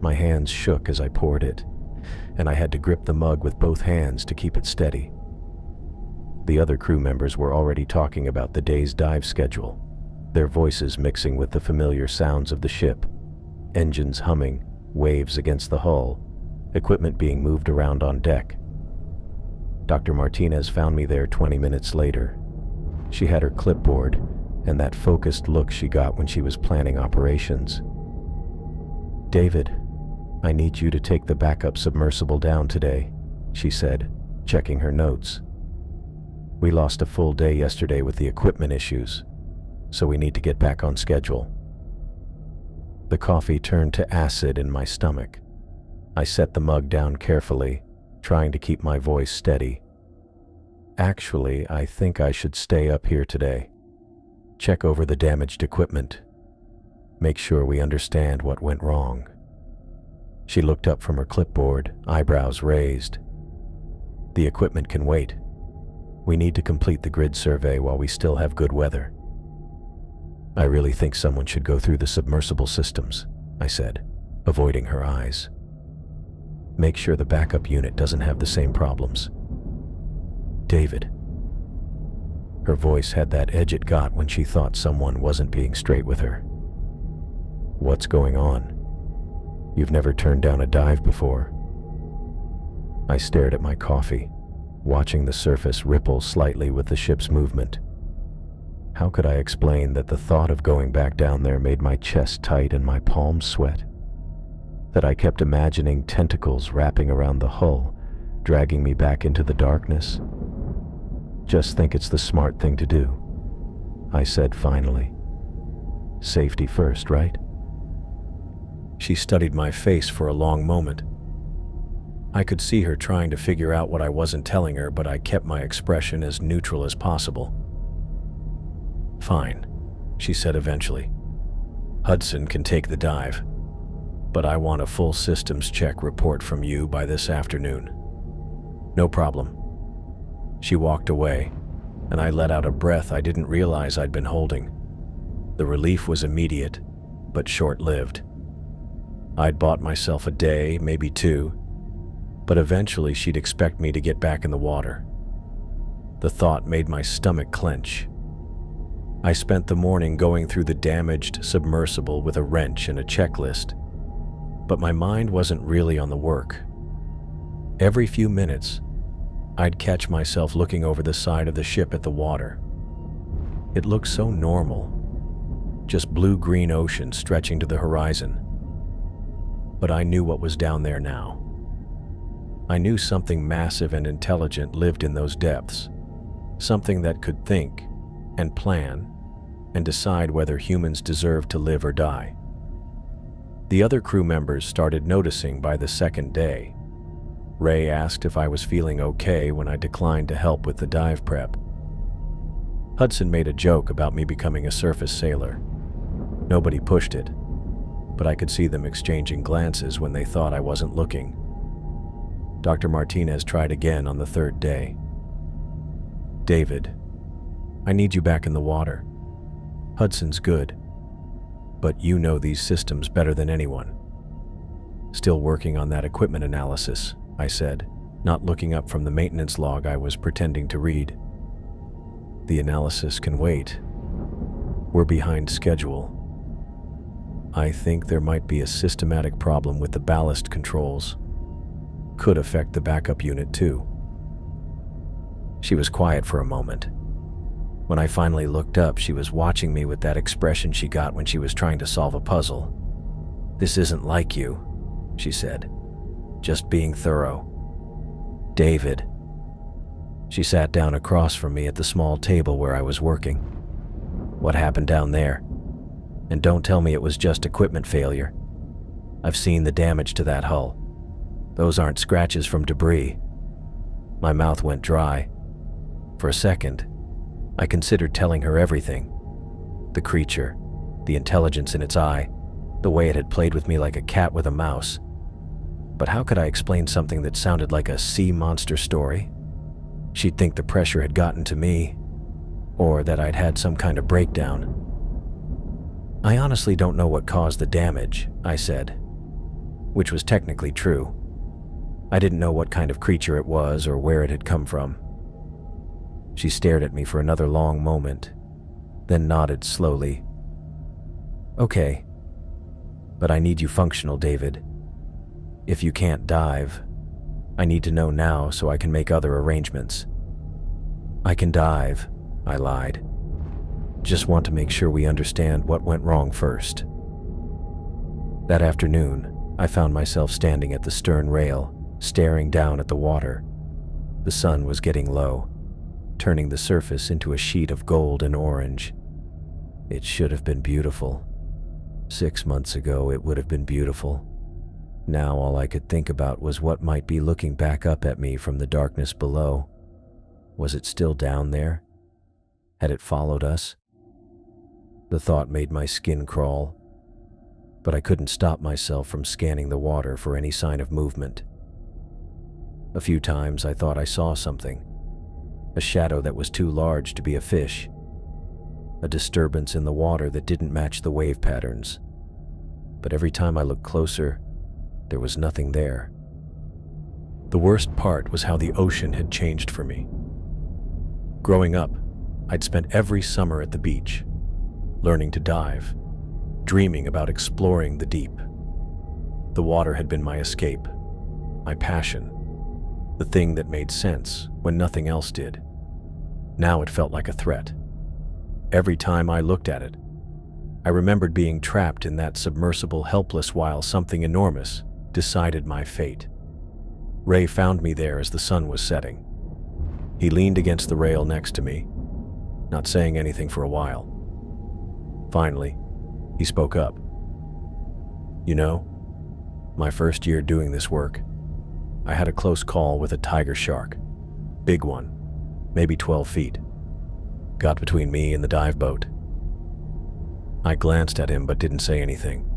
My hands shook as I poured it, and I had to grip the mug with both hands to keep it steady. The other crew members were already talking about the day's dive schedule, their voices mixing with the familiar sounds of the ship, engines humming, waves against the hull, equipment being moved around on deck. Dr. Martinez found me there 20 minutes later. She had her clipboard and that focused look she got when she was planning operations. "David, I need you to take the backup submersible down today," she said, checking her notes. "We lost a full day yesterday with the equipment issues, so we need to get back on schedule." The coffee turned to acid in my stomach. I set the mug down carefully, trying to keep my voice steady. Actually, I think I should stay up here today. Check over the damaged equipment. Make sure we understand what went wrong. She looked up from her clipboard, eyebrows raised. The equipment can wait. We need to complete the grid survey while we still have good weather. I really think someone should go through the submersible systems, I said, avoiding her eyes. Make sure the backup unit doesn't have the same problems. David. Her voice had that edge it got when she thought someone wasn't being straight with her. What's going on? You've never turned down a dive before. I stared at my coffee, watching the surface ripple slightly with the ship's movement. How could I explain that the thought of going back down there made my chest tight and my palms sweat? That I kept imagining tentacles wrapping around the hull, dragging me back into the darkness? Just think it's the smart thing to do, I said finally. Safety first, right? She studied my face for a long moment. I could see her trying to figure out what I wasn't telling her, but I kept my expression as neutral as possible. Fine, she said eventually. Hudson can take the dive, but I want a full systems check report from you by this afternoon. No problem. She walked away, and I let out a breath I didn't realize I'd been holding. The relief was immediate, but short-lived. I'd bought myself a day, maybe two, but eventually she'd expect me to get back in the water. The thought made my stomach clench. I spent the morning going through the damaged submersible with a wrench and a checklist, but my mind wasn't really on the work. Every few minutes, I'd catch myself looking over the side of the ship at the water. It looked so normal, just blue-green ocean stretching to the horizon. But I knew what was down there now. I knew something massive and intelligent lived in those depths, something that could think and plan and decide whether humans deserved to live or die. The other crew members started noticing by the second day. Ray asked if I was feeling okay when I declined to help with the dive prep. Hudson made a joke about me becoming a surface sailor. Nobody pushed it, but I could see them exchanging glances when they thought I wasn't looking. Dr. Martinez tried again on the third day. David, I need you back in the water. Hudson's good, but you know these systems better than anyone. Still working on that equipment analysis, I said, not looking up from the maintenance log I was pretending to read. The analysis can wait. We're behind schedule. I think there might be a systematic problem with the ballast controls. Could affect the backup unit too. She was quiet for a moment. When I finally looked up, she was watching me with that expression she got when she was trying to solve a puzzle. This isn't like you, she said. Just being thorough. David. She sat down across from me at the small table where I was working. What happened down there? And don't tell me it was just equipment failure. I've seen the damage to that hull. Those aren't scratches from debris. My mouth went dry. For a second, I considered telling her everything. The creature, the intelligence in its eye, the way it had played with me like a cat with a mouse. But how could I explain something that sounded like a sea monster story? She'd think the pressure had gotten to me, or that I'd had some kind of breakdown. I honestly don't know what caused the damage, I said, which was technically true. I didn't know what kind of creature it was or where it had come from. She stared at me for another long moment, then nodded slowly. Okay, but I need you functional, David. If you can't dive, I need to know now so I can make other arrangements. I can dive, I lied. Just want to make sure we understand what went wrong first. That afternoon, I found myself standing at the stern rail, staring down at the water. The sun was getting low, turning the surface into a sheet of gold and orange. It should have been beautiful. 6 months ago, it would have been beautiful. Now all I could think about was what might be looking back up at me from the darkness below. Was it still down there? Had it followed us? The thought made my skin crawl, but I couldn't stop myself from scanning the water for any sign of movement. A few times I thought I saw something, a shadow that was too large to be a fish, a disturbance in the water that didn't match the wave patterns. But every time I looked closer, there was nothing there. The worst part was how the ocean had changed for me. Growing up, I'd spent every summer at the beach, learning to dive, dreaming about exploring the deep. The water had been my escape, my passion, the thing that made sense when nothing else did. Now it felt like a threat. Every time I looked at it, I remembered being trapped in that submersible helpless while something enormous decided my fate. Ray found me there as the sun was setting. He leaned against the rail next to me, not saying anything for a while. Finally, he spoke up. "You know, my first year doing this work, I had a close call with a tiger shark. Big one, maybe 12 feet. Got between me and the dive boat." I glanced at him but didn't say anything.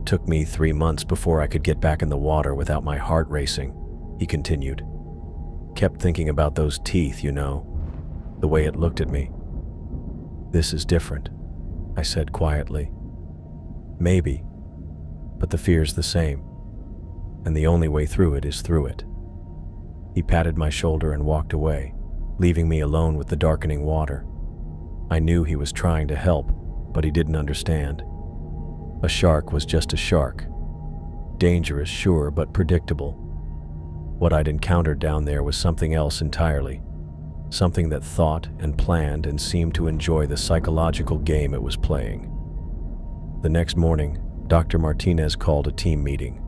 "Took me 3 months before I could get back in the water without my heart racing," he continued. "Kept thinking about those teeth, you know, the way it looked at me." "This is different," I said quietly. "Maybe, but the fear's the same, and the only way through it is through it." He patted my shoulder and walked away, leaving me alone with the darkening water. I knew he was trying to help, but he didn't understand. A shark was just a shark. Dangerous, sure, but predictable. What I'd encountered down there was something else entirely. Something that thought and planned and seemed to enjoy the psychological game it was playing. The next morning, Dr. Martinez called a team meeting.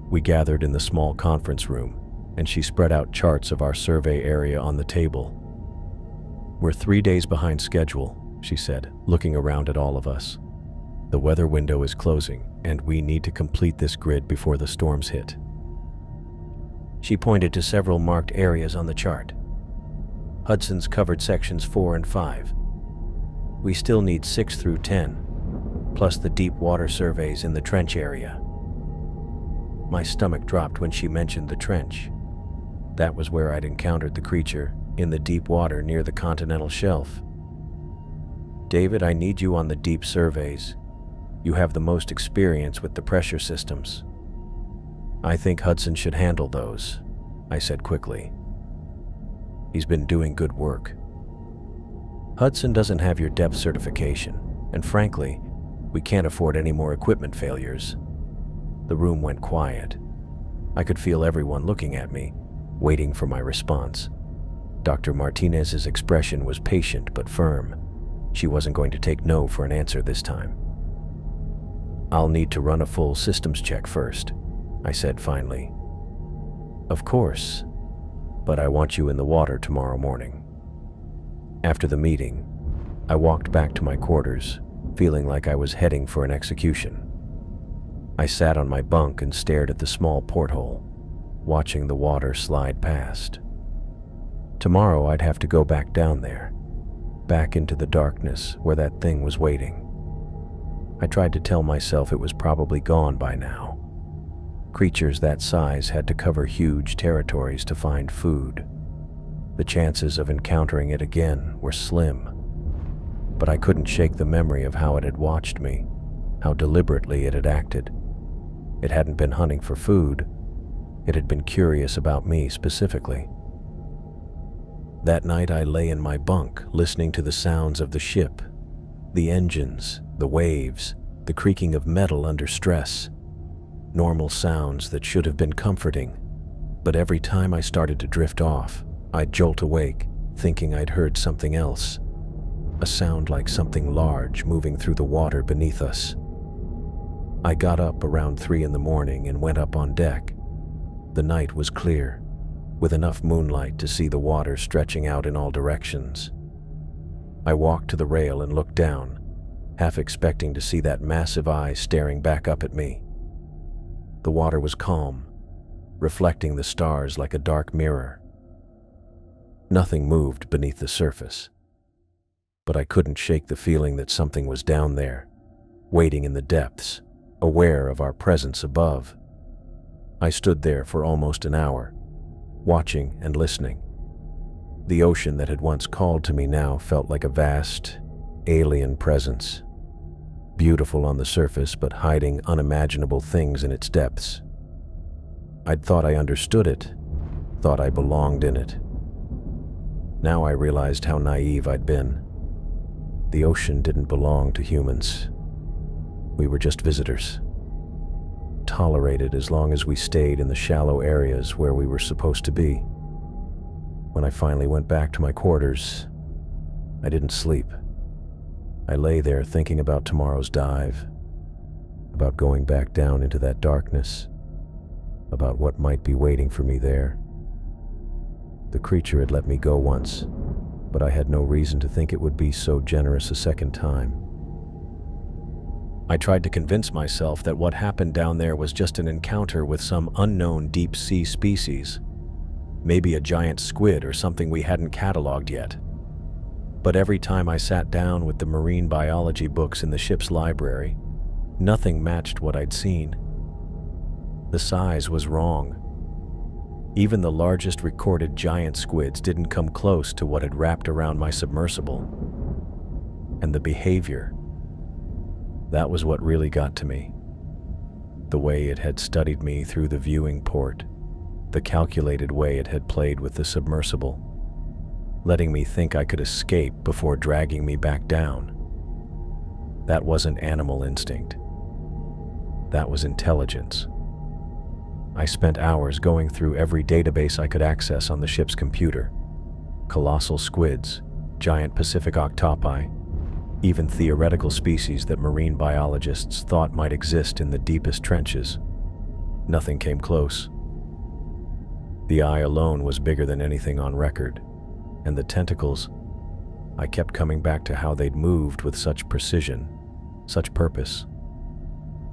We gathered in the small conference room, and she spread out charts of our survey area on the table. "We're 3 days behind schedule," she said, looking around at all of us. "The weather window is closing, and we need to complete this grid before the storms hit." She pointed to several marked areas on the chart. Hudson's covered sections 4 and 5. We still need 6 through 10, plus the deep water surveys in the trench area. My stomach dropped when she mentioned the trench. That was where I'd encountered the creature, in the deep water near the continental shelf. "David, I need you on the deep surveys. You have the most experience with the pressure systems." "I think Hudson should handle those," I said quickly. "He's been doing good work." "Hudson doesn't have your depth certification, and frankly, we can't afford any more equipment failures." The room went quiet. I could feel everyone looking at me, waiting for my response. Dr. Martinez's expression was patient but firm. She wasn't going to take no for an answer this time. "I'll need to run a full systems check first," I said finally. "Of course, but I want you in the water tomorrow morning." After the meeting, I walked back to my quarters, feeling like I was heading for an execution. I sat on my bunk and stared at the small porthole, watching the water slide past. Tomorrow I'd have to go back down there, back into the darkness where that thing was waiting. I tried to tell myself it was probably gone by now. Creatures that size had to cover huge territories to find food. The chances of encountering it again were slim. But I couldn't shake the memory of how it had watched me, how deliberately it had acted. It hadn't been hunting for food. It had been curious about me specifically. That night I lay in my bunk, listening to the sounds of the ship, the engines, the waves, the creaking of metal under stress. Normal sounds that should have been comforting, but every time I started to drift off, I'd jolt awake, thinking I'd heard something else. A sound like something large moving through the water beneath us. I got up around 3 in the morning and went up on deck. The night was clear, with enough moonlight to see the water stretching out in all directions. I walked to the rail and looked down, half expecting to see that massive eye staring back up at me. The water was calm, reflecting the stars like a dark mirror. Nothing moved beneath the surface, but I couldn't shake the feeling that something was down there, waiting in the depths, aware of our presence above. I stood there for almost an hour, watching and listening. The ocean that had once called to me now felt like a vast, alien presence, beautiful on the surface but hiding unimaginable things in its depths. I'd thought I understood it, thought I belonged in it. Now I realized how naive I'd been. The ocean didn't belong to humans. We were just visitors, tolerated as long as we stayed in the shallow areas where we were supposed to be. When I finally went back to my quarters, I didn't sleep. I lay there thinking about tomorrow's dive, about going back down into that darkness, about what might be waiting for me there. The creature had let me go once, but I had no reason to think it would be so generous a second time. I tried to convince myself that what happened down there was just an encounter with some unknown deep-sea species, maybe a giant squid or something we hadn't cataloged yet. But every time I sat down with the marine biology books in the ship's library, nothing matched what I'd seen. The size was wrong. Even the largest recorded giant squids didn't come close to what had wrapped around my submersible. And the behavior, that was what really got to me. The way it had studied me through the viewing port, the calculated way it had played with the submersible, letting me think I could escape before dragging me back down. That wasn't animal instinct. That was intelligence. I spent hours going through every database I could access on the ship's computer. Colossal squids, giant Pacific octopi, even theoretical species that marine biologists thought might exist in the deepest trenches. Nothing came close. The eye alone was bigger than anything on record, and the tentacles, I kept coming back to how they'd moved with such precision, such purpose.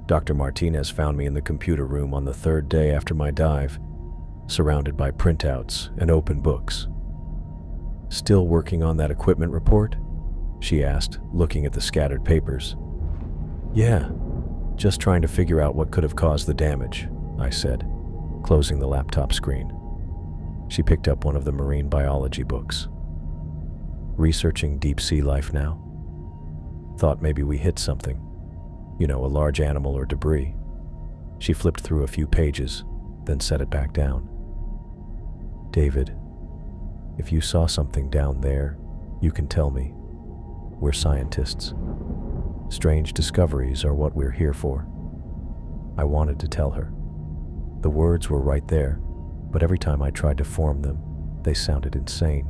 Dr. Martinez found me in the computer room on the third day after my dive, surrounded by printouts and open books. "Still working on that equipment report?" she asked, looking at the scattered papers. "Yeah, just trying to figure out what could have caused the damage," I said, closing the laptop screen. She picked up one of the marine biology books. "Researching deep-sea life now? Thought maybe we hit something. A large animal or debris." She flipped through a few pages, then set it back down. "David, if you saw something down there, you can tell me. We're scientists. Strange discoveries are what we're here for." I wanted to tell her. The words were right there, but every time I tried to form them, they sounded insane.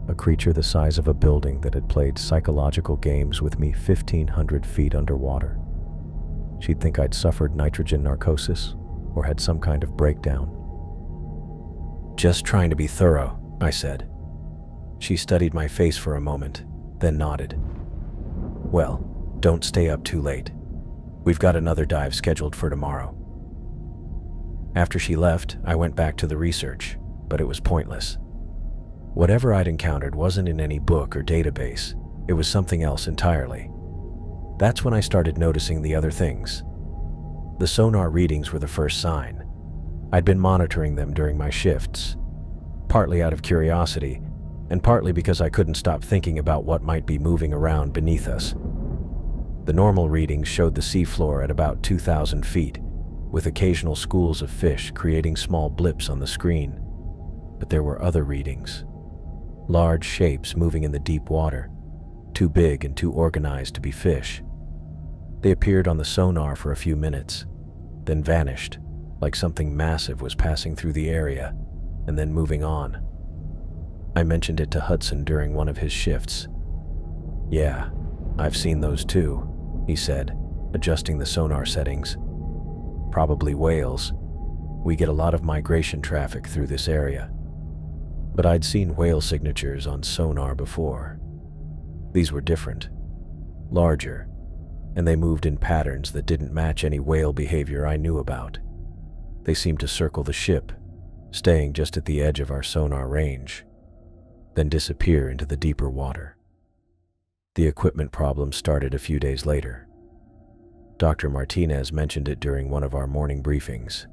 A creature the size of a building that had played psychological games with me 1,500 feet underwater. She'd think I'd suffered nitrogen narcosis or had some kind of breakdown. "Just trying to be thorough," I said. She studied my face for a moment, then nodded. "Well, don't stay up too late. We've got another dive scheduled for tomorrow." After she left, I went back to the research, but it was pointless. Whatever I'd encountered wasn't in any book or database. It was something else entirely. That's when I started noticing the other things. The sonar readings were the first sign. I'd been monitoring them during my shifts, partly out of curiosity, and partly because I couldn't stop thinking about what might be moving around beneath us. The normal readings showed the seafloor at about 2,000 feet, with occasional schools of fish creating small blips on the screen. But there were other readings. Large shapes moving in the deep water, too big and too organized to be fish. They appeared on the sonar for a few minutes, then vanished, like something massive was passing through the area, and then moving on. I mentioned it to Hudson during one of his shifts. "Yeah, I've seen those too," he said, adjusting the sonar settings. "Probably whales. We get a lot of migration traffic through this area." But I'd seen whale signatures on sonar before. These were different, larger, and they moved in patterns that didn't match any whale behavior I knew about. They seemed to circle the ship, staying just at the edge of our sonar range, then disappear into the deeper water. The equipment problem started a few days later. Dr. Martinez mentioned it during one of our morning briefings.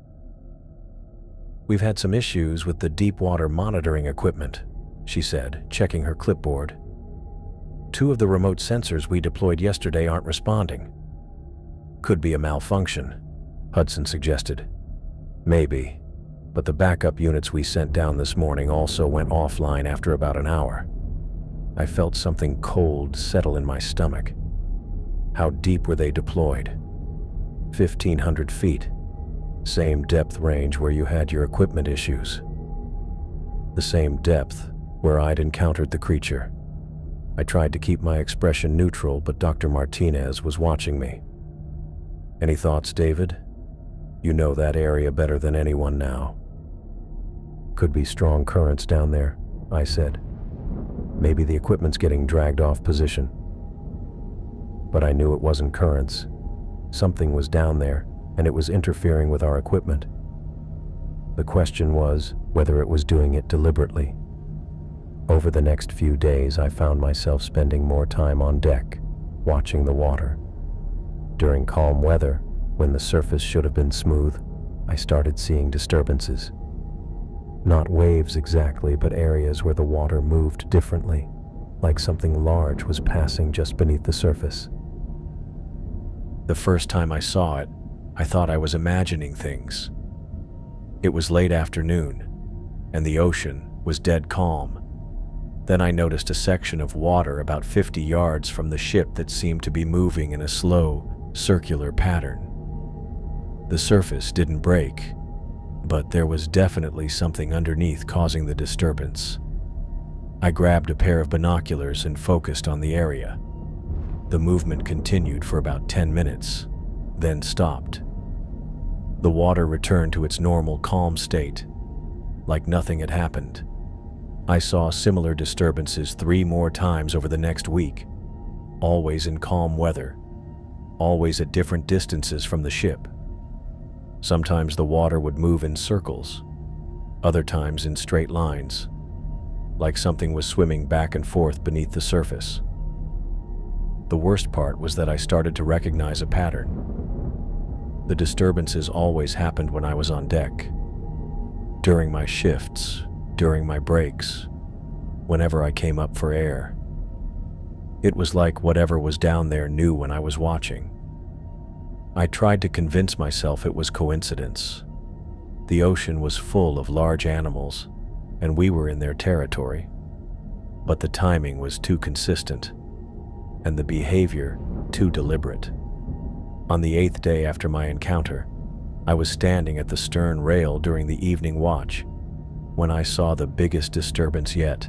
"We've had some issues with the deep water monitoring equipment," she said, checking her clipboard. "2 of the remote sensors we deployed yesterday aren't responding." "Could be a malfunction," Hudson suggested. "Maybe, but the backup units we sent down this morning also went offline after about an hour." I felt something cold settle in my stomach. How deep were they deployed? 1,500 feet. Same depth range where you had your equipment issues. The same depth where I'd encountered the creature. I tried to keep my expression neutral, but Dr. Martinez was watching me. "Any thoughts, David? You know that area better than anyone now." "Could be strong currents down there," I said. "Maybe the equipment's getting dragged off position." But I knew it wasn't currents. Something was down there, and it was interfering with our equipment. The question was whether it was doing it deliberately. Over the next few days, I found myself spending more time on deck, watching the water. During calm weather, when the surface should have been smooth, I started seeing disturbances. Not waves exactly, but areas where the water moved differently, like something large was passing just beneath the surface. The first time I saw it, I thought I was imagining things. It was late afternoon, and the ocean was dead calm. Then I noticed a section of water about 50 yards from the ship that seemed to be moving in a slow, circular pattern. The surface didn't break, but there was definitely something underneath causing the disturbance. I grabbed a pair of binoculars and focused on the area. The movement continued for about 10 minutes, then stopped. The water returned to its normal calm state, like nothing had happened. I saw similar disturbances 3 more times over the next week, always in calm weather, always at different distances from the ship. Sometimes the water would move in circles, other times in straight lines, like something was swimming back and forth beneath the surface. The worst part was that I started to recognize a pattern. The disturbances always happened when I was on deck, during my shifts, during my breaks, whenever I came up for air. It was like whatever was down there knew when I was watching. I tried to convince myself it was coincidence. The ocean was full of large animals, and we were in their territory. But the timing was too consistent, and the behavior too deliberate. On the 8th day after my encounter, I was standing at the stern rail during the evening watch when I saw the biggest disturbance yet.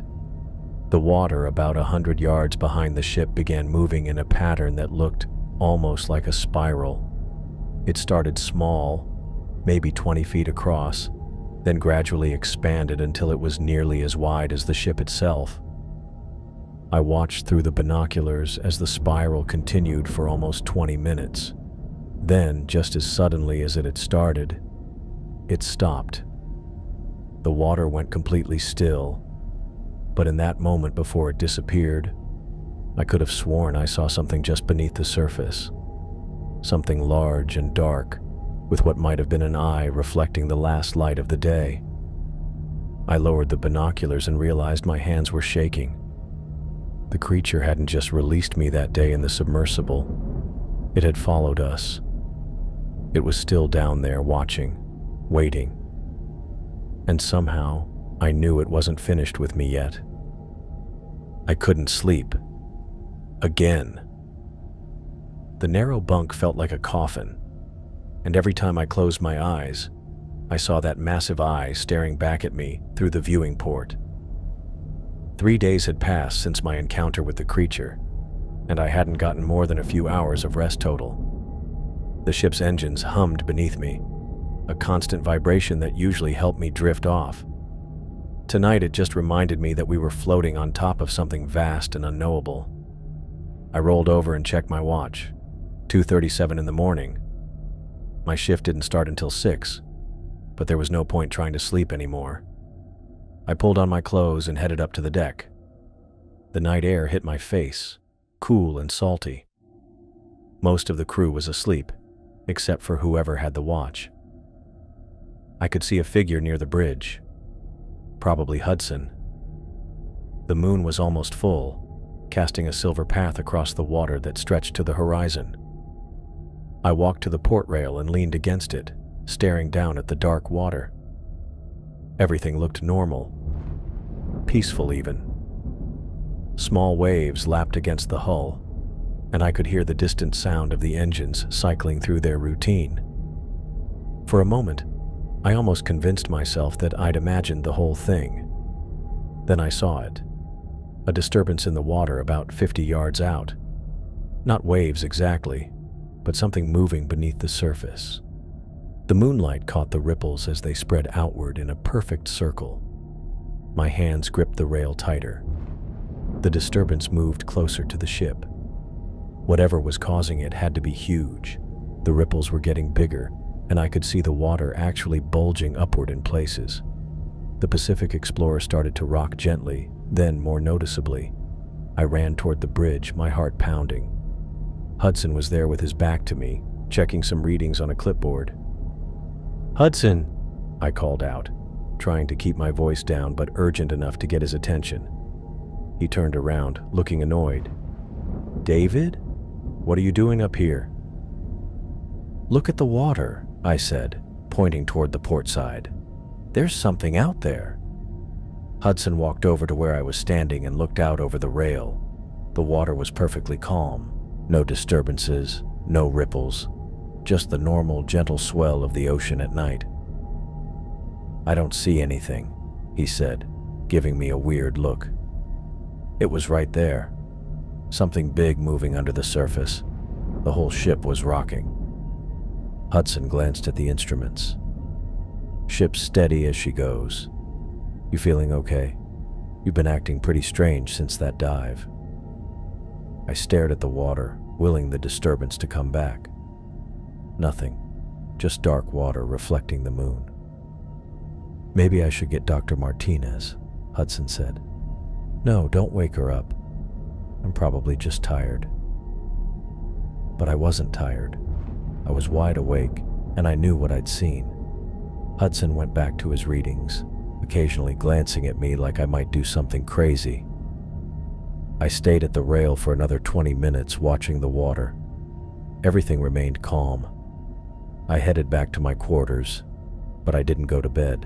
The water about 100 yards behind the ship began moving in a pattern that looked almost like a spiral. It started small, maybe 20 feet across, then gradually expanded until it was nearly as wide as the ship itself. I watched through the binoculars as the spiral continued for almost 20 minutes. Then, just as suddenly as it had started, it stopped. The water went completely still, but in that moment before it disappeared, I could have sworn I saw something just beneath the surface. Something large and dark, with what might have been an eye reflecting the last light of the day. I lowered the binoculars and realized my hands were shaking. The creature hadn't just released me that day in the submersible. It had followed us. It was still down there watching, waiting. And somehow, I knew it wasn't finished with me yet. I couldn't sleep. Again. The narrow bunk felt like a coffin, and every time I closed my eyes, I saw that massive eye staring back at me through the viewing port. 3 days had passed since my encounter with the creature, and I hadn't gotten more than a few hours of rest total. The ship's engines hummed beneath me, a constant vibration that usually helped me drift off. Tonight it just reminded me that we were floating on top of something vast and unknowable. I rolled over and checked my watch. 2:37 in the morning. My shift didn't start until 6, but there was no point trying to sleep anymore. I pulled on my clothes and headed up to the deck. The night air hit my face, cool and salty. Most of the crew was asleep, except for whoever had the watch. I could see a figure near the bridge, probably Hudson. The moon was almost full, casting a silver path across the water that stretched to the horizon. I walked to the port rail and leaned against it, staring down at the dark water. Everything looked normal, peaceful even. Small waves lapped against the hull, and I could hear the distant sound of the engines cycling through their routine. For a moment, I almost convinced myself that I'd imagined the whole thing. Then I saw it. A disturbance in the water about 50 yards out. Not waves exactly, but something moving beneath the surface. The moonlight caught the ripples as they spread outward in a perfect circle. My hands gripped the rail tighter. The disturbance moved closer to the ship. Whatever was causing it had to be huge. The ripples were getting bigger, and I could see the water actually bulging upward in places. The Pacific Explorer started to rock gently, then more noticeably. I ran toward the bridge, my heart pounding. Hudson was there with his back to me, checking some readings on a clipboard. "Hudson," I called out, trying to keep my voice down but urgent enough to get his attention. He turned around, looking annoyed. "David? What are you doing up here?" "Look at the water," I said, pointing toward the port side. "There's something out there." Hudson walked over to where I was standing and looked out over the rail. The water was perfectly calm. No disturbances, no ripples, just the normal, gentle swell of the ocean at night. "I don't see anything," he said, giving me a weird look. It was right there. Something big moving under the surface. The whole ship was rocking. Hudson glanced at the instruments. "Ship's steady as she goes. You feeling okay? You've been acting pretty strange since that dive." I stared at the water, willing the disturbance to come back. Nothing, just dark water reflecting the moon. "Maybe I should get Dr. Martinez," Hudson said. "No, don't wake her up. I'm probably just tired." But I wasn't tired. I was wide awake, and I knew what I'd seen. Hudson went back to his readings, occasionally glancing at me like I might do something crazy. I stayed at the rail for another 20 minutes watching the water. Everything remained calm. I headed back to my quarters, but I didn't go to bed.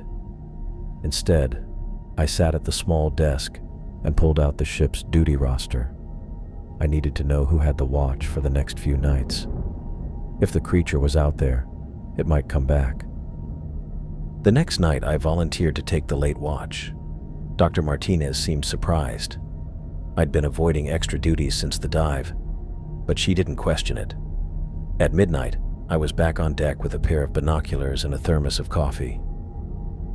Instead, I sat at the small desk and pulled out the ship's duty roster. I needed to know who had the watch for the next few nights. If the creature was out there, it might come back. The next night, I volunteered to take the late watch. Dr. Martinez seemed surprised. I'd been avoiding extra duties since the dive, but she didn't question it. At midnight, I was back on deck with a pair of binoculars and a thermos of coffee.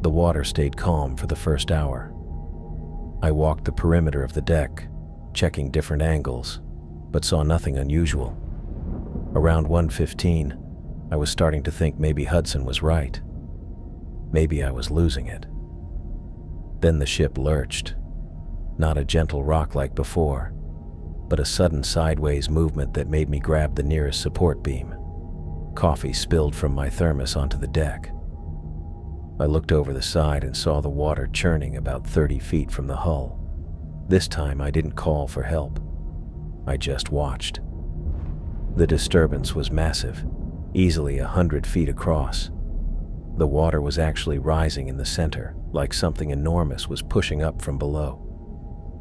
The water stayed calm for the first hour. I walked the perimeter of the deck, checking different angles, but saw nothing unusual. Around 1:15, I was starting to think maybe Hudson was right. Maybe I was losing it. Then the ship lurched. Not a gentle rock like before, but a sudden sideways movement that made me grab the nearest support beam. Coffee spilled from my thermos onto the deck. I looked over the side and saw the water churning about 30 feet from the hull. This time I didn't call for help. I just watched. The disturbance was massive, easily 100 feet across. The water was actually rising in the center, like something enormous was pushing up from below.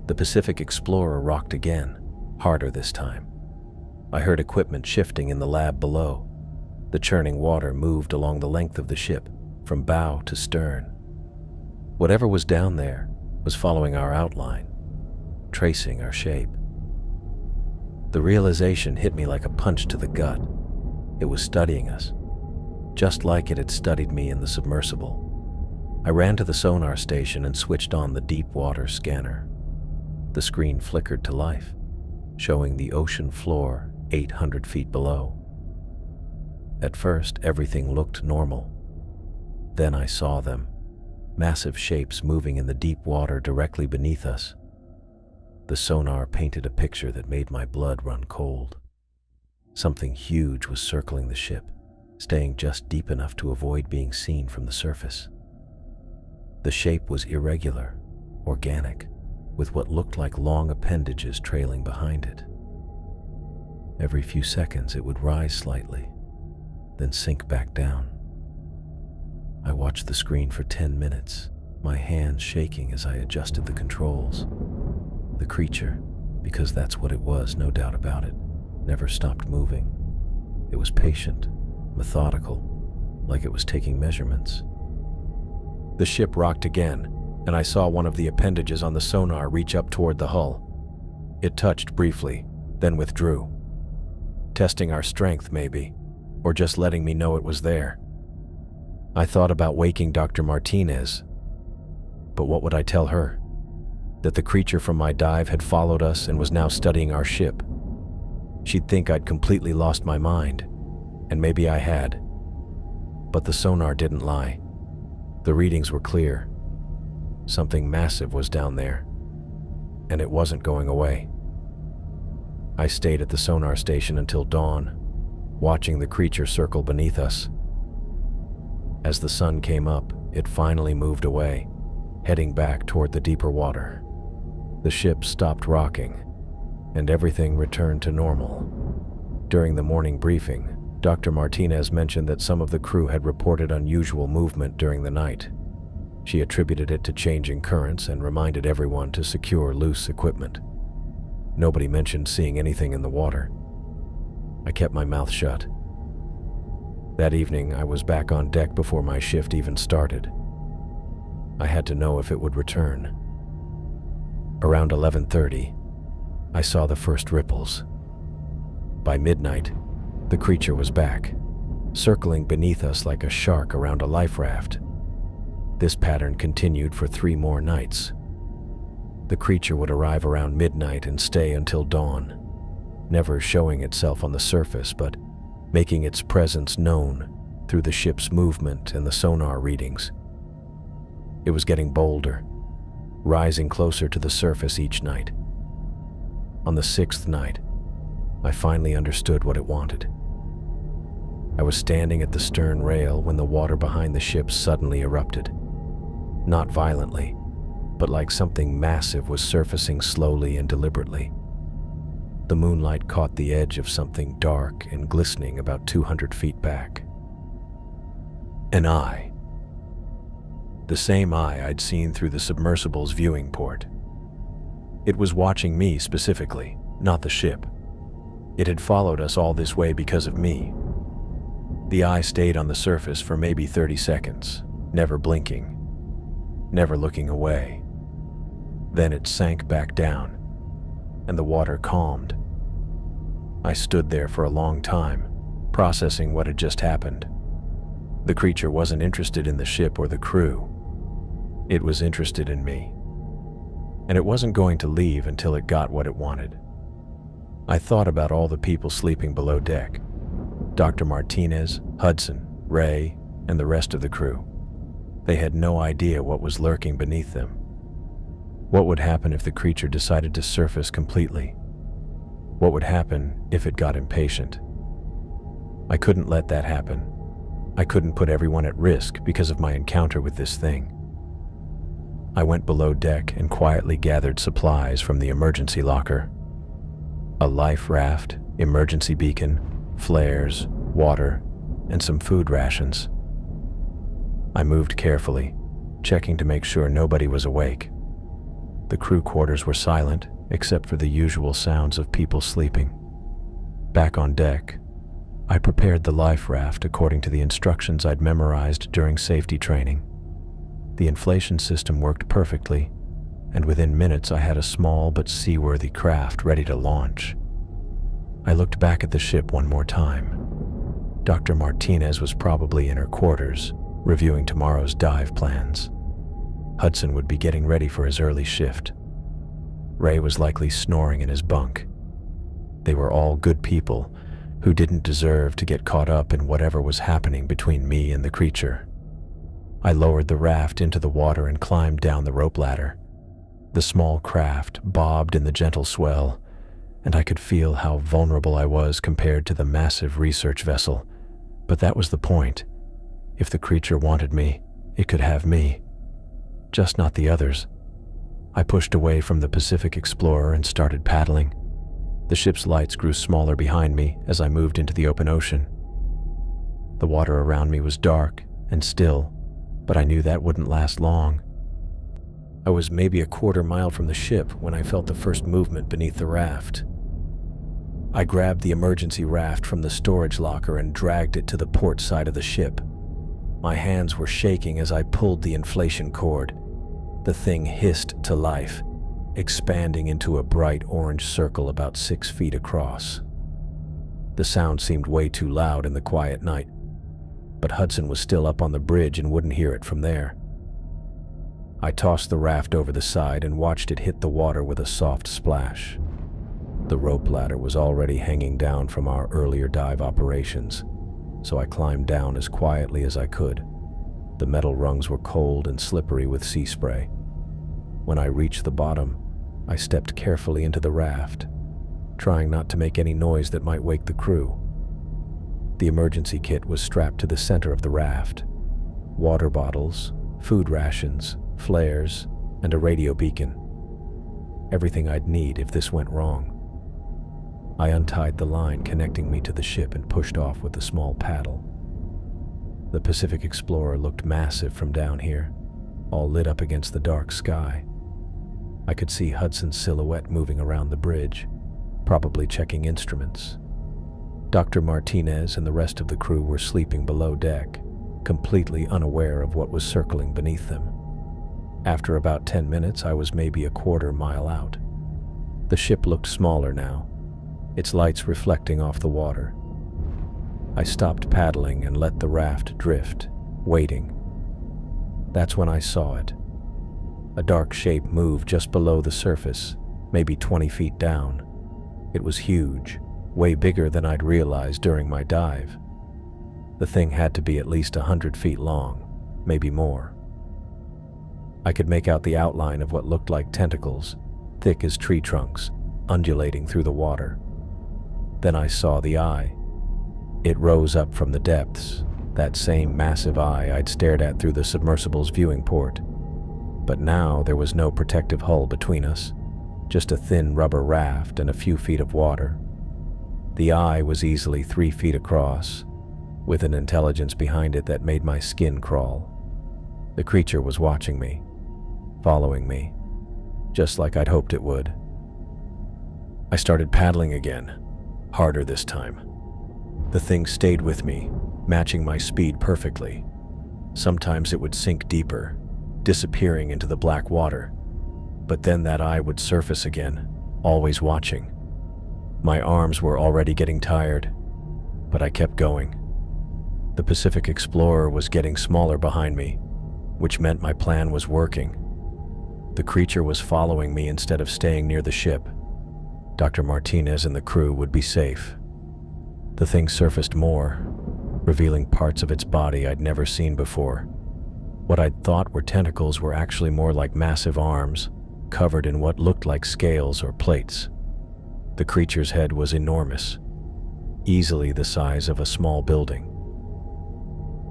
The Pacific Explorer rocked again, harder this time. I heard equipment shifting in the lab below. The churning water moved along the length of the ship, from bow to stern. Whatever was down there was following our outline, tracing our shape. The realization hit me like a punch to the gut. It was studying us, just like it had studied me in the submersible. I ran to the sonar station and switched on the deep water scanner. The screen flickered to life, showing the ocean floor 800 feet below. At first, everything looked normal. Then I saw them, massive shapes moving in the deep water directly beneath us. The sonar painted a picture that made my blood run cold. Something huge was circling the ship, staying just deep enough to avoid being seen from the surface. The shape was irregular, organic, with what looked like long appendages trailing behind it. Every few seconds it would rise slightly, then sink back down. I watched the screen for 10 minutes, my hands shaking as I adjusted the controls. The creature, because that's what it was, no doubt about it, never stopped moving. It was patient, methodical, like it was taking measurements. The ship rocked again, and I saw one of the appendages on the sonar reach up toward the hull. It touched briefly, then withdrew. Testing our strength, maybe, or just letting me know it was there. I thought about waking Dr. Martinez, but what would I tell her? That the creature from my dive had followed us and was now studying our ship. She'd think I'd completely lost my mind, and maybe I had. But the sonar didn't lie. The readings were clear. Something massive was down there, and it wasn't going away. I stayed at the sonar station until dawn, watching the creature circle beneath us. As the sun came up, it finally moved away, heading back toward the deeper water. The ship stopped rocking, and everything returned to normal. During the morning briefing, Dr. Martinez mentioned that some of the crew had reported unusual movement during the night. She attributed it to changing currents and reminded everyone to secure loose equipment. Nobody mentioned seeing anything in the water. I kept my mouth shut. That evening, I was back on deck before my shift even started. I had to know if it would return. Around 11:30, I saw the first ripples. By midnight, the creature was back, circling beneath us like a shark around a life raft. This pattern continued for 3 more nights. The creature would arrive around midnight and stay until dawn, never showing itself on the surface, but making its presence known through the ship's movement and the sonar readings. It was getting bolder, rising closer to the surface each night. On the 6th night, I finally understood what it wanted. I was standing at the stern rail when the water behind the ship suddenly erupted. Not violently, but like something massive was surfacing slowly and deliberately. The moonlight caught the edge of something dark and glistening about 200 feet back. An eye. The same eye I'd seen through the submersible's viewing port. It was watching me specifically, not the ship. It had followed us all this way because of me. The eye stayed on the surface for maybe 30 seconds, never blinking, never looking away. Then it sank back down, and the water calmed. I stood there for a long time, processing what had just happened. The creature wasn't interested in the ship or the crew. It was interested in me. And it wasn't going to leave until it got what it wanted. I thought about all the people sleeping below deck. Dr. Martinez, Hudson, Ray, and the rest of the crew. They had no idea what was lurking beneath them. What would happen if the creature decided to surface completely? What would happen if it got impatient? I couldn't let that happen. I couldn't put everyone at risk because of my encounter with this thing. I went below deck and quietly gathered supplies from the emergency locker. A life raft, emergency beacon, flares, water, and some food rations. I moved carefully, checking to make sure nobody was awake. The crew quarters were silent, except for the usual sounds of people sleeping. Back on deck, I prepared the life raft according to the instructions I'd memorized during safety training. The inflation system worked perfectly, and within minutes I had a small but seaworthy craft ready to launch. I looked back at the ship one more time. Dr. Martinez was probably in her quarters, reviewing tomorrow's dive plans. Hudson would be getting ready for his early shift. Ray was likely snoring in his bunk. They were all good people, who didn't deserve to get caught up in whatever was happening between me and the creature. I lowered the raft into the water and climbed down the rope ladder. The small craft bobbed in the gentle swell, and I could feel how vulnerable I was compared to the massive research vessel. But that was the point. If the creature wanted me, it could have me, just not the others. I pushed away from the Pacific Explorer and started paddling. The ship's lights grew smaller behind me as I moved into the open ocean. The water around me was dark and still, but I knew that wouldn't last long. I was maybe a quarter mile from the ship when I felt the first movement beneath the raft. I grabbed the emergency raft from the storage locker and dragged it to the port side of the ship. My hands were shaking as I pulled the inflation cord. The thing hissed to life, expanding into a bright orange circle about 6 feet across. The sound seemed way too loud in the quiet night, but Hudson was still up on the bridge and wouldn't hear it from there. I tossed the raft over the side and watched it hit the water with a soft splash. The rope ladder was already hanging down from our earlier dive operations, so I climbed down as quietly as I could. The metal rungs were cold and slippery with sea spray. When I reached the bottom, I stepped carefully into the raft, trying not to make any noise that might wake the crew. The emergency kit was strapped to the center of the raft. Water bottles, food rations, flares, and a radio beacon. Everything I'd need if this went wrong. I untied the line connecting me to the ship and pushed off with a small paddle. The Pacific Explorer looked massive from down here, all lit up against the dark sky. I could see Hudson's silhouette moving around the bridge, probably checking instruments. Dr. Martinez and the rest of the crew were sleeping below deck, completely unaware of what was circling beneath them. After about 10 minutes, I was maybe a quarter mile out. The ship looked smaller now, its lights reflecting off the water. I stopped paddling and let the raft drift, waiting. That's when I saw it. A dark shape moved just below the surface, maybe 20 feet down. It was huge, way bigger than I'd realized during my dive. The thing had to be at least 100 feet long, maybe more. I could make out the outline of what looked like tentacles, thick as tree trunks, undulating through the water. Then I saw the eye. It rose up from the depths, that same massive eye I'd stared at through the submersible's viewing port. But now there was no protective hull between us, just a thin rubber raft and a few feet of water. The eye was easily 3 feet across, with an intelligence behind it that made my skin crawl. The creature was watching me, following me, just like I'd hoped it would. I started paddling again, harder this time. The thing stayed with me, matching my speed perfectly. Sometimes it would sink deeper, disappearing into the black water, but then that eye would surface again, always watching. My arms were already getting tired, but I kept going. The Pacific Explorer was getting smaller behind me, which meant my plan was working. The creature was following me instead of staying near the ship. Dr. Martinez and the crew would be safe. The thing surfaced more, revealing parts of its body I'd never seen before. What I'd thought were tentacles were actually more like massive arms, covered in what looked like scales or plates. The creature's head was enormous, easily the size of a small building.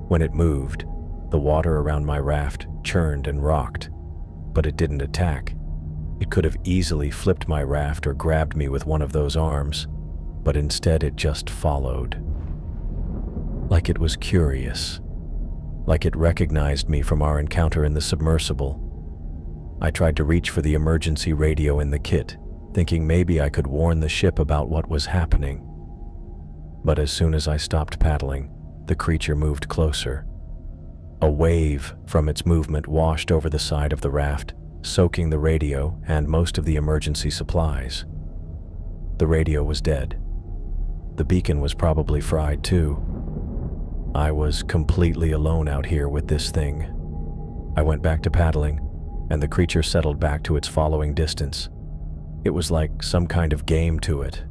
When it moved, the water around my raft churned and rocked, but it didn't attack. It could have easily flipped my raft or grabbed me with one of those arms, but instead it just followed. Like it was curious, like it recognized me from our encounter in the submersible. I tried to reach for the emergency radio in the kit, thinking maybe I could warn the ship about what was happening. But as soon as I stopped paddling, the creature moved closer. A wave from its movement washed over the side of the raft, soaking the radio and most of the emergency supplies. The radio was dead. The beacon was probably fried too. I was completely alone out here with this thing. I went back to paddling, and the creature settled back to its following distance. It was like some kind of game to it,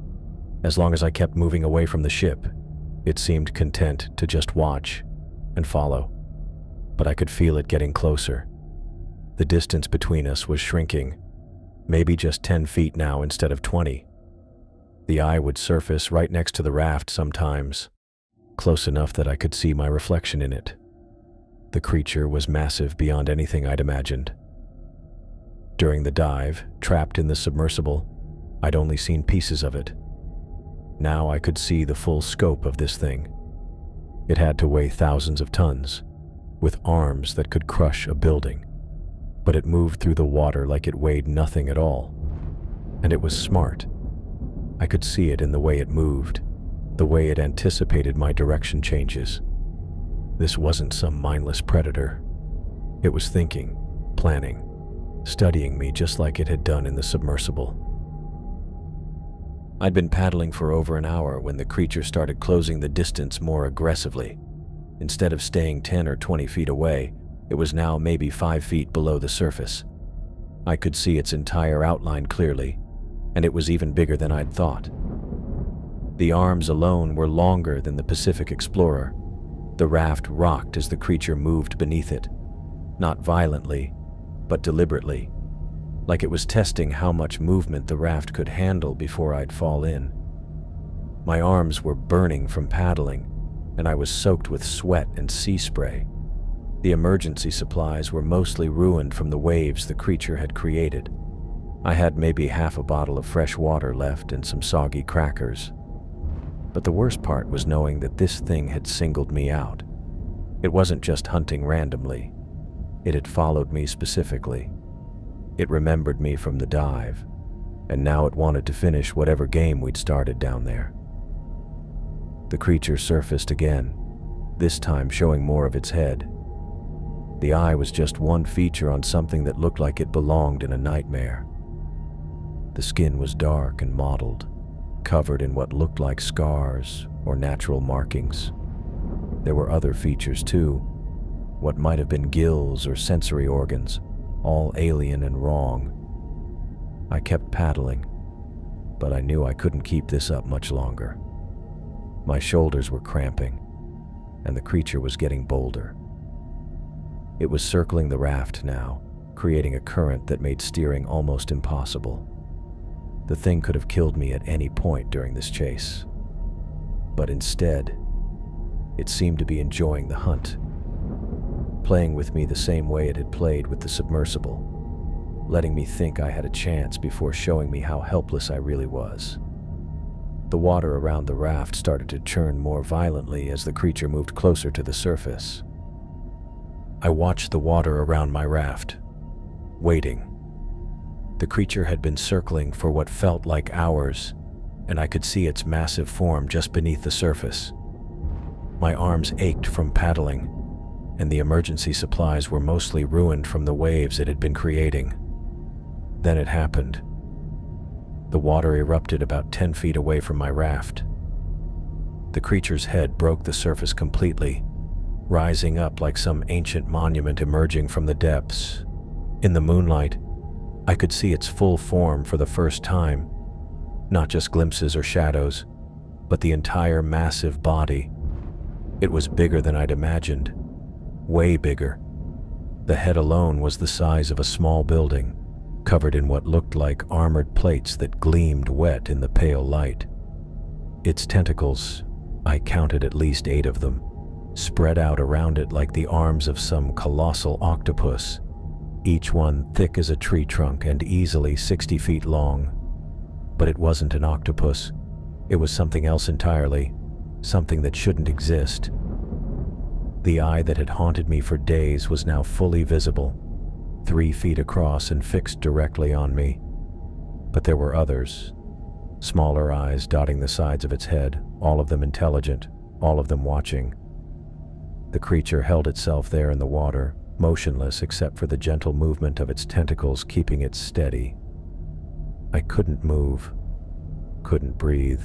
As long as I kept moving away from the ship, it seemed content to just watch and follow. But I could feel it getting closer. The distance between us was shrinking, maybe just 10 feet now instead of 20. The eye would surface right next to the raft sometimes, close enough that I could see my reflection in it. The creature was massive beyond anything I'd imagined. During the dive, trapped in the submersible, I'd only seen pieces of it. Now I could see the full scope of this thing. It had to weigh thousands of tons, with arms that could crush a building. But it moved through the water like it weighed nothing at all. And it was smart. I could see it in the way it moved, the way it anticipated my direction changes. This wasn't some mindless predator. It was thinking, planning, studying me just like it had done in the submersible. I'd been paddling for over an hour when the creature started closing the distance more aggressively. Instead of staying 10 or 20 feet away, it was now maybe 5 feet below the surface. I could see its entire outline clearly, and it was even bigger than I'd thought. The arms alone were longer than the Pacific Explorer. The raft rocked as the creature moved beneath it, not violently, but deliberately, like it was testing how much movement the raft could handle before I'd fall in. My arms were burning from paddling, and I was soaked with sweat and sea spray. The emergency supplies were mostly ruined from the waves the creature had created. I had maybe half a bottle of fresh water left and some soggy crackers. But the worst part was knowing that this thing had singled me out. It wasn't just hunting randomly. It had followed me specifically. It remembered me from the dive, and now it wanted to finish whatever game we'd started down there. The creature surfaced again, this time showing more of its head. The eye was just one feature on something that looked like it belonged in a nightmare. The skin was dark and mottled, covered in what looked like scars or natural markings. There were other features too, what might have been gills or sensory organs, all alien and wrong. I kept paddling, but I knew I couldn't keep this up much longer. My shoulders were cramping, and the creature was getting bolder. It was circling the raft now, creating a current that made steering almost impossible. The thing could have killed me at any point during this chase. But instead, it seemed to be enjoying the hunt, playing with me the same way it had played with the submersible, letting me think I had a chance before showing me how helpless I really was. The water around the raft started to churn more violently as the creature moved closer to the surface. I watched the water around my raft, waiting. The creature had been circling for what felt like hours, and I could see its massive form just beneath the surface. My arms ached from paddling, and the emergency supplies were mostly ruined from the waves it had been creating. Then it happened. The water erupted about 10 feet away from my raft. The creature's head broke the surface completely, rising up like some ancient monument emerging from the depths. In the moonlight, I could see its full form for the first time, not just glimpses or shadows, but the entire massive body. It was bigger than I'd imagined, way bigger. The head alone was the size of a small building, covered in what looked like armored plates that gleamed wet in the pale light. Its tentacles, I counted at least 8 of them, spread out around it like the arms of some colossal octopus, each one thick as a tree trunk and easily 60 feet long. But it wasn't an octopus. It was something else entirely, something that shouldn't exist. The eye that had haunted me for days was now fully visible, 3 feet across and fixed directly on me. But there were others, smaller eyes dotting the sides of its head, all of them intelligent, all of them watching. The creature held itself there in the water, motionless except for the gentle movement of its tentacles keeping it steady. I couldn't move, couldn't breathe.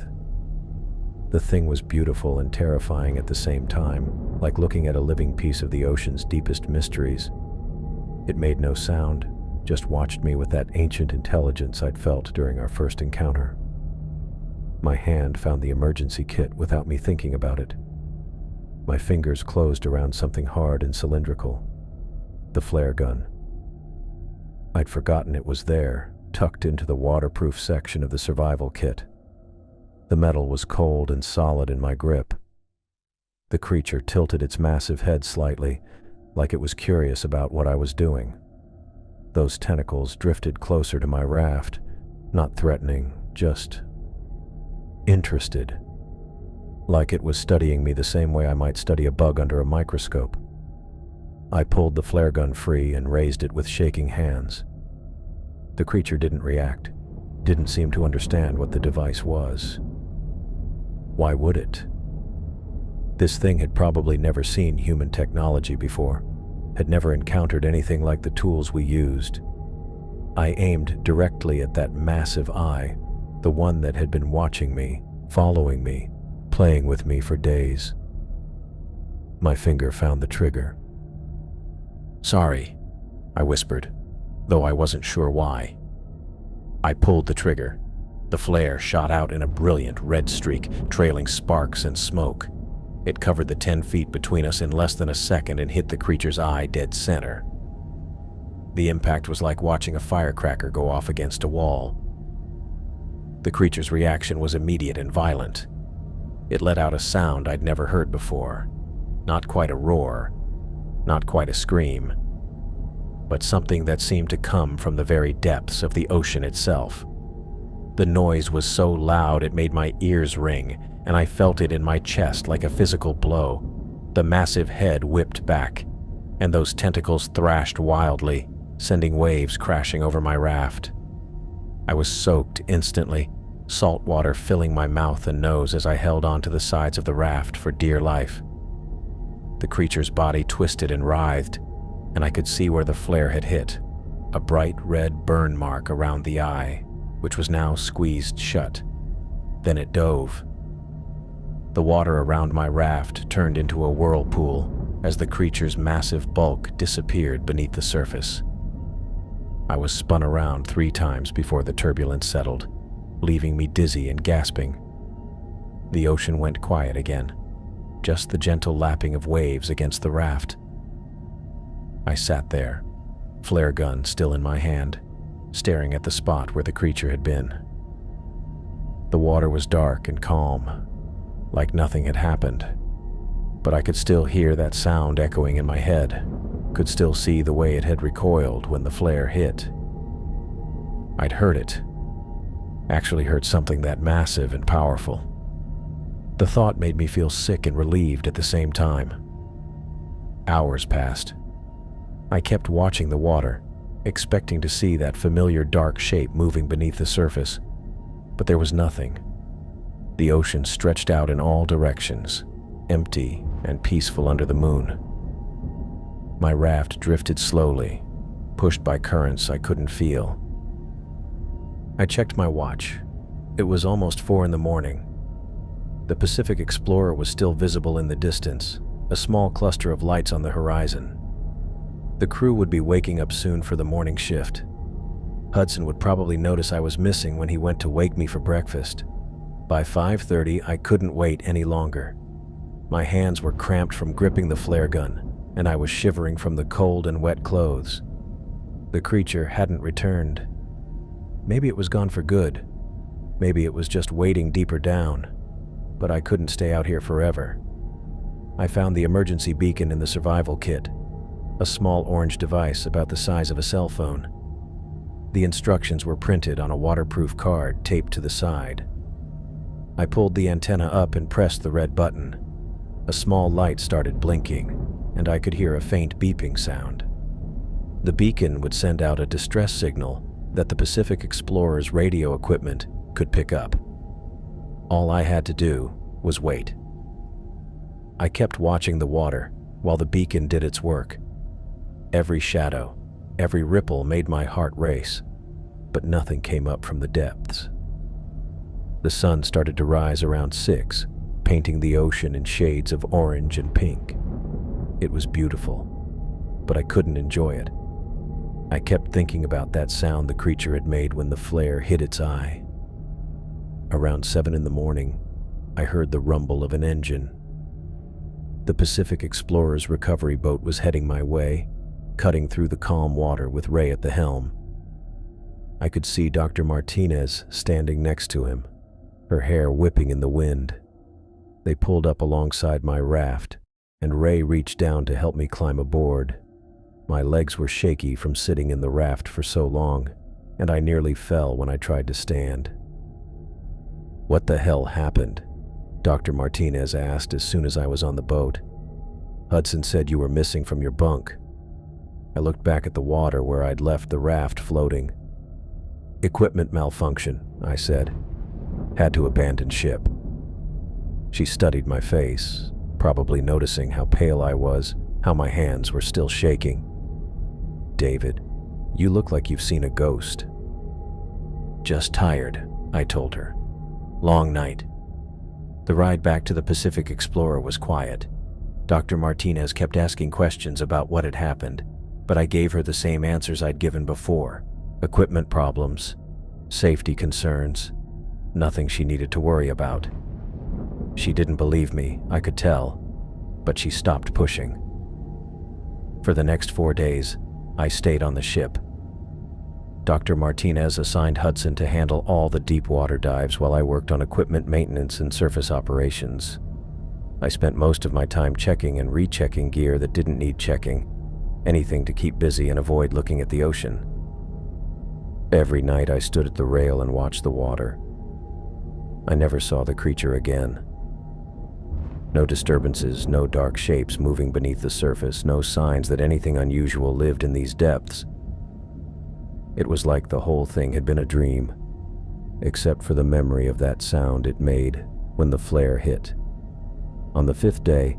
The thing was beautiful and terrifying at the same time, like looking at a living piece of the ocean's deepest mysteries. It made no sound, just watched me with that ancient intelligence I'd felt during our first encounter. My hand found the emergency kit without me thinking about it. My fingers closed around something hard and cylindrical. The flare gun. I'd forgotten it was there, tucked into the waterproof section of the survival kit. The metal was cold and solid in my grip. The creature tilted its massive head slightly, like it was curious about what I was doing. Those tentacles drifted closer to my raft, not threatening, just interested. Like it was studying me the same way I might study a bug under a microscope. I pulled the flare gun free and raised it with shaking hands. The creature didn't react, didn't seem to understand what the device was. Why would it? This thing had probably never seen human technology before, had never encountered anything like the tools we used. I aimed directly at that massive eye, the one that had been watching me, following me, playing with me for days. My finger found the trigger. "Sorry," I whispered, though I wasn't sure why. I pulled the trigger. The flare shot out in a brilliant red streak, trailing sparks and smoke. It covered the 10 feet between us in less than a second and hit the creature's eye dead center. The impact was like watching a firecracker go off against a wall. The creature's reaction was immediate and violent. It let out a sound I'd never heard before. Not quite a roar, not quite a scream, but something that seemed to come from the very depths of the ocean itself. The noise was so loud it made my ears ring, and I felt it in my chest like a physical blow. The massive head whipped back, and those tentacles thrashed wildly, sending waves crashing over my raft. I was soaked instantly, salt water filling my mouth and nose as I held onto the sides of the raft for dear life. The creature's body twisted and writhed, and I could see where the flare had hit, a bright red burn mark around the eye, which was now squeezed shut. Then it dove. The water around my raft turned into a whirlpool as the creature's massive bulk disappeared beneath the surface. I was spun around 3 times before the turbulence settled, leaving me dizzy and gasping. The ocean went quiet again, just the gentle lapping of waves against the raft. I sat there, flare gun still in my hand, staring at the spot where the creature had been. The water was dark and calm, like nothing had happened, but I could still hear that sound echoing in my head, could still see the way it had recoiled when the flare hit. I'd heard it, actually heard something that massive and powerful. The thought made me feel sick and relieved at the same time. Hours passed. I kept watching the water, expecting to see that familiar dark shape moving beneath the surface, but there was nothing. The ocean stretched out in all directions, empty and peaceful under the moon. My raft drifted slowly, pushed by currents I couldn't feel. I checked my watch. It was almost 4 in the morning. The Pacific Explorer was still visible in the distance, a small cluster of lights on the horizon. The crew would be waking up soon for the morning shift. Hudson would probably notice I was missing when he went to wake me for breakfast. By 5:30, I couldn't wait any longer. My hands were cramped from gripping the flare gun, and I was shivering from the cold and wet clothes. The creature hadn't returned. Maybe it was gone for good. Maybe it was just waiting deeper down. But I couldn't stay out here forever. I found the emergency beacon in the survival kit, a small orange device about the size of a cell phone. The instructions were printed on a waterproof card taped to the side. I pulled the antenna up and pressed the red button. A small light started blinking, and I could hear a faint beeping sound. The beacon would send out a distress signal that the Pacific Explorer's radio equipment could pick up. All I had to do was wait. I kept watching the water while the beacon did its work. Every shadow, every ripple made my heart race, but nothing came up from the depths. The sun started to rise around 6, painting the ocean in shades of orange and pink. It was beautiful, but I couldn't enjoy it. I kept thinking about that sound the creature had made when the flare hit its eye. Around 7 in the morning, I heard the rumble of an engine. The Pacific Explorer's recovery boat was heading my way, cutting through the calm water with Ray at the helm. I could see Dr. Martinez standing next to him, her hair whipping in the wind. They pulled up alongside my raft, and Ray reached down to help me climb aboard. My legs were shaky from sitting in the raft for so long, and I nearly fell when I tried to stand. "What the hell happened?" Dr. Martinez asked as soon as I was on the boat. "Hudson said you were missing from your bunk." I looked back at the water where I'd left the raft floating. "Equipment malfunction," I said. "Had to abandon ship." She studied my face, probably noticing how pale I was, how my hands were still shaking. "David, you look like you've seen a ghost." "Just tired," I told her. "Long night." The ride back to the Pacific Explorer was quiet. Dr. Martinez kept asking questions about what had happened, but I gave her the same answers I'd given before. Equipment problems, safety concerns, nothing she needed to worry about. She didn't believe me, I could tell, but she stopped pushing. For the next 4 days, I stayed on the ship. Dr. Martinez assigned Hudson to handle all the deep water dives while I worked on equipment maintenance and surface operations. I spent most of my time checking and rechecking gear that didn't need checking, anything to keep busy and avoid looking at the ocean. Every night I stood at the rail and watched the water. I never saw the creature again. No disturbances, no dark shapes moving beneath the surface, no signs that anything unusual lived in these depths. It was like the whole thing had been a dream, except for the memory of that sound it made when the flare hit. On the 5th day,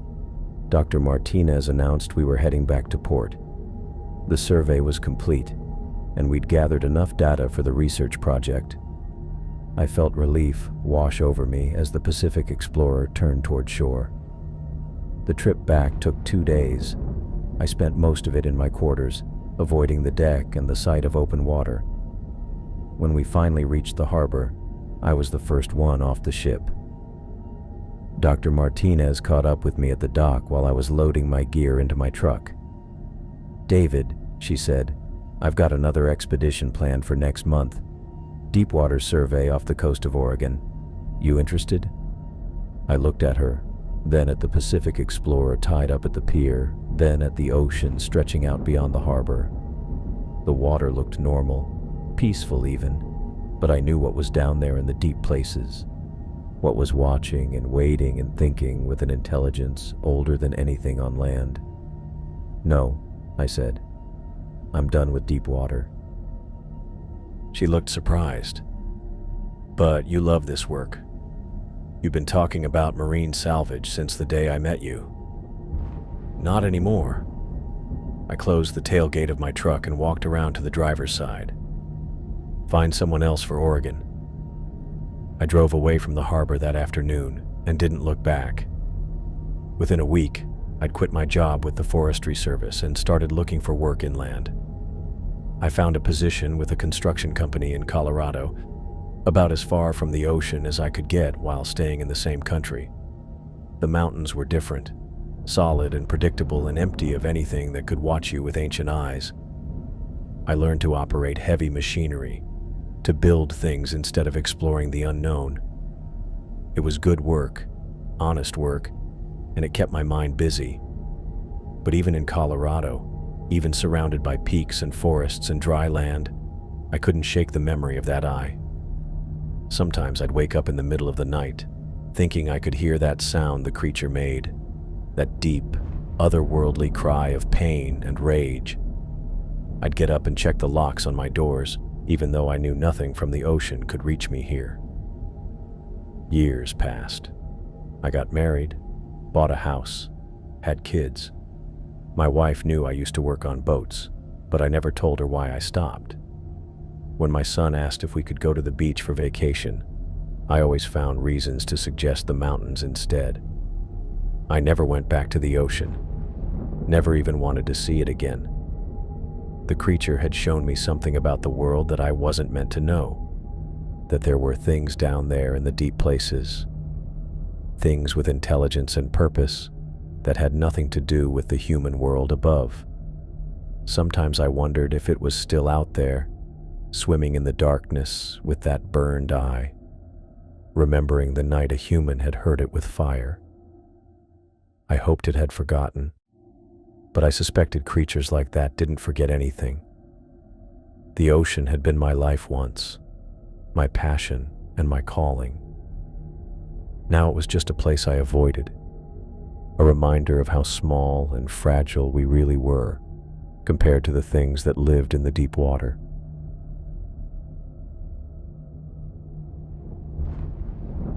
Dr. Martinez announced we were heading back to port. The survey was complete, and we'd gathered enough data for the research project. I felt relief wash over me as the Pacific Explorer turned toward shore. The trip back took 2 days. I spent most of it in my quarters, avoiding the deck and the sight of open water. When we finally reached the harbor, I was the first one off the ship. Dr. Martinez caught up with me at the dock while I was loading my gear into my truck. "David," she said, "I've got another expedition planned for next month. Deepwater survey off the coast of Oregon. You interested?" I looked at her, then at the Pacific Explorer tied up at the pier, then at the ocean stretching out beyond the harbor. The water looked normal, peaceful even, but I knew what was down there in the deep places, what was watching and waiting and thinking with an intelligence older than anything on land. "No," I said. "I'm done with deep water." She looked surprised. "But you love this work. You've been talking about marine salvage since the day I met you." "Not anymore." I closed the tailgate of my truck and walked around to the driver's side. "Find someone else for Oregon." I drove away from the harbor that afternoon and didn't look back. Within a week, I'd quit my job with the Forestry Service and started looking for work inland. I found a position with a construction company in Colorado, about as far from the ocean as I could get while staying in the same country. The mountains were different, solid and predictable and empty of anything that could watch you with ancient eyes. I learned to operate heavy machinery, to build things instead of exploring the unknown. It was good work, honest work, and it kept my mind busy. But even in Colorado, even surrounded by peaks and forests and dry land, I couldn't shake the memory of that eye. Sometimes I'd wake up in the middle of the night, thinking I could hear that sound the creature made, that deep, otherworldly cry of pain and rage. I'd get up and check the locks on my doors, even though I knew nothing from the ocean could reach me here. Years passed. I got married, bought a house, had kids. My wife knew I used to work on boats, but I never told her why I stopped. When my son asked if we could go to the beach for vacation, I always found reasons to suggest the mountains instead. I never went back to the ocean, never even wanted to see it again. The creature had shown me something about the world that I wasn't meant to know. that there were things down there in the deep places, things with intelligence and purpose that had nothing to do with the human world above. Sometimes I wondered if it was still out there, swimming in the darkness with that burned eye, remembering the night a human had hurt it with fire. I hoped it had forgotten, but I suspected creatures like that didn't forget anything. The ocean had been my life once, my passion and my calling. Now it was just a place I avoided, a reminder of how small and fragile we really were compared to the things that lived in the deep water.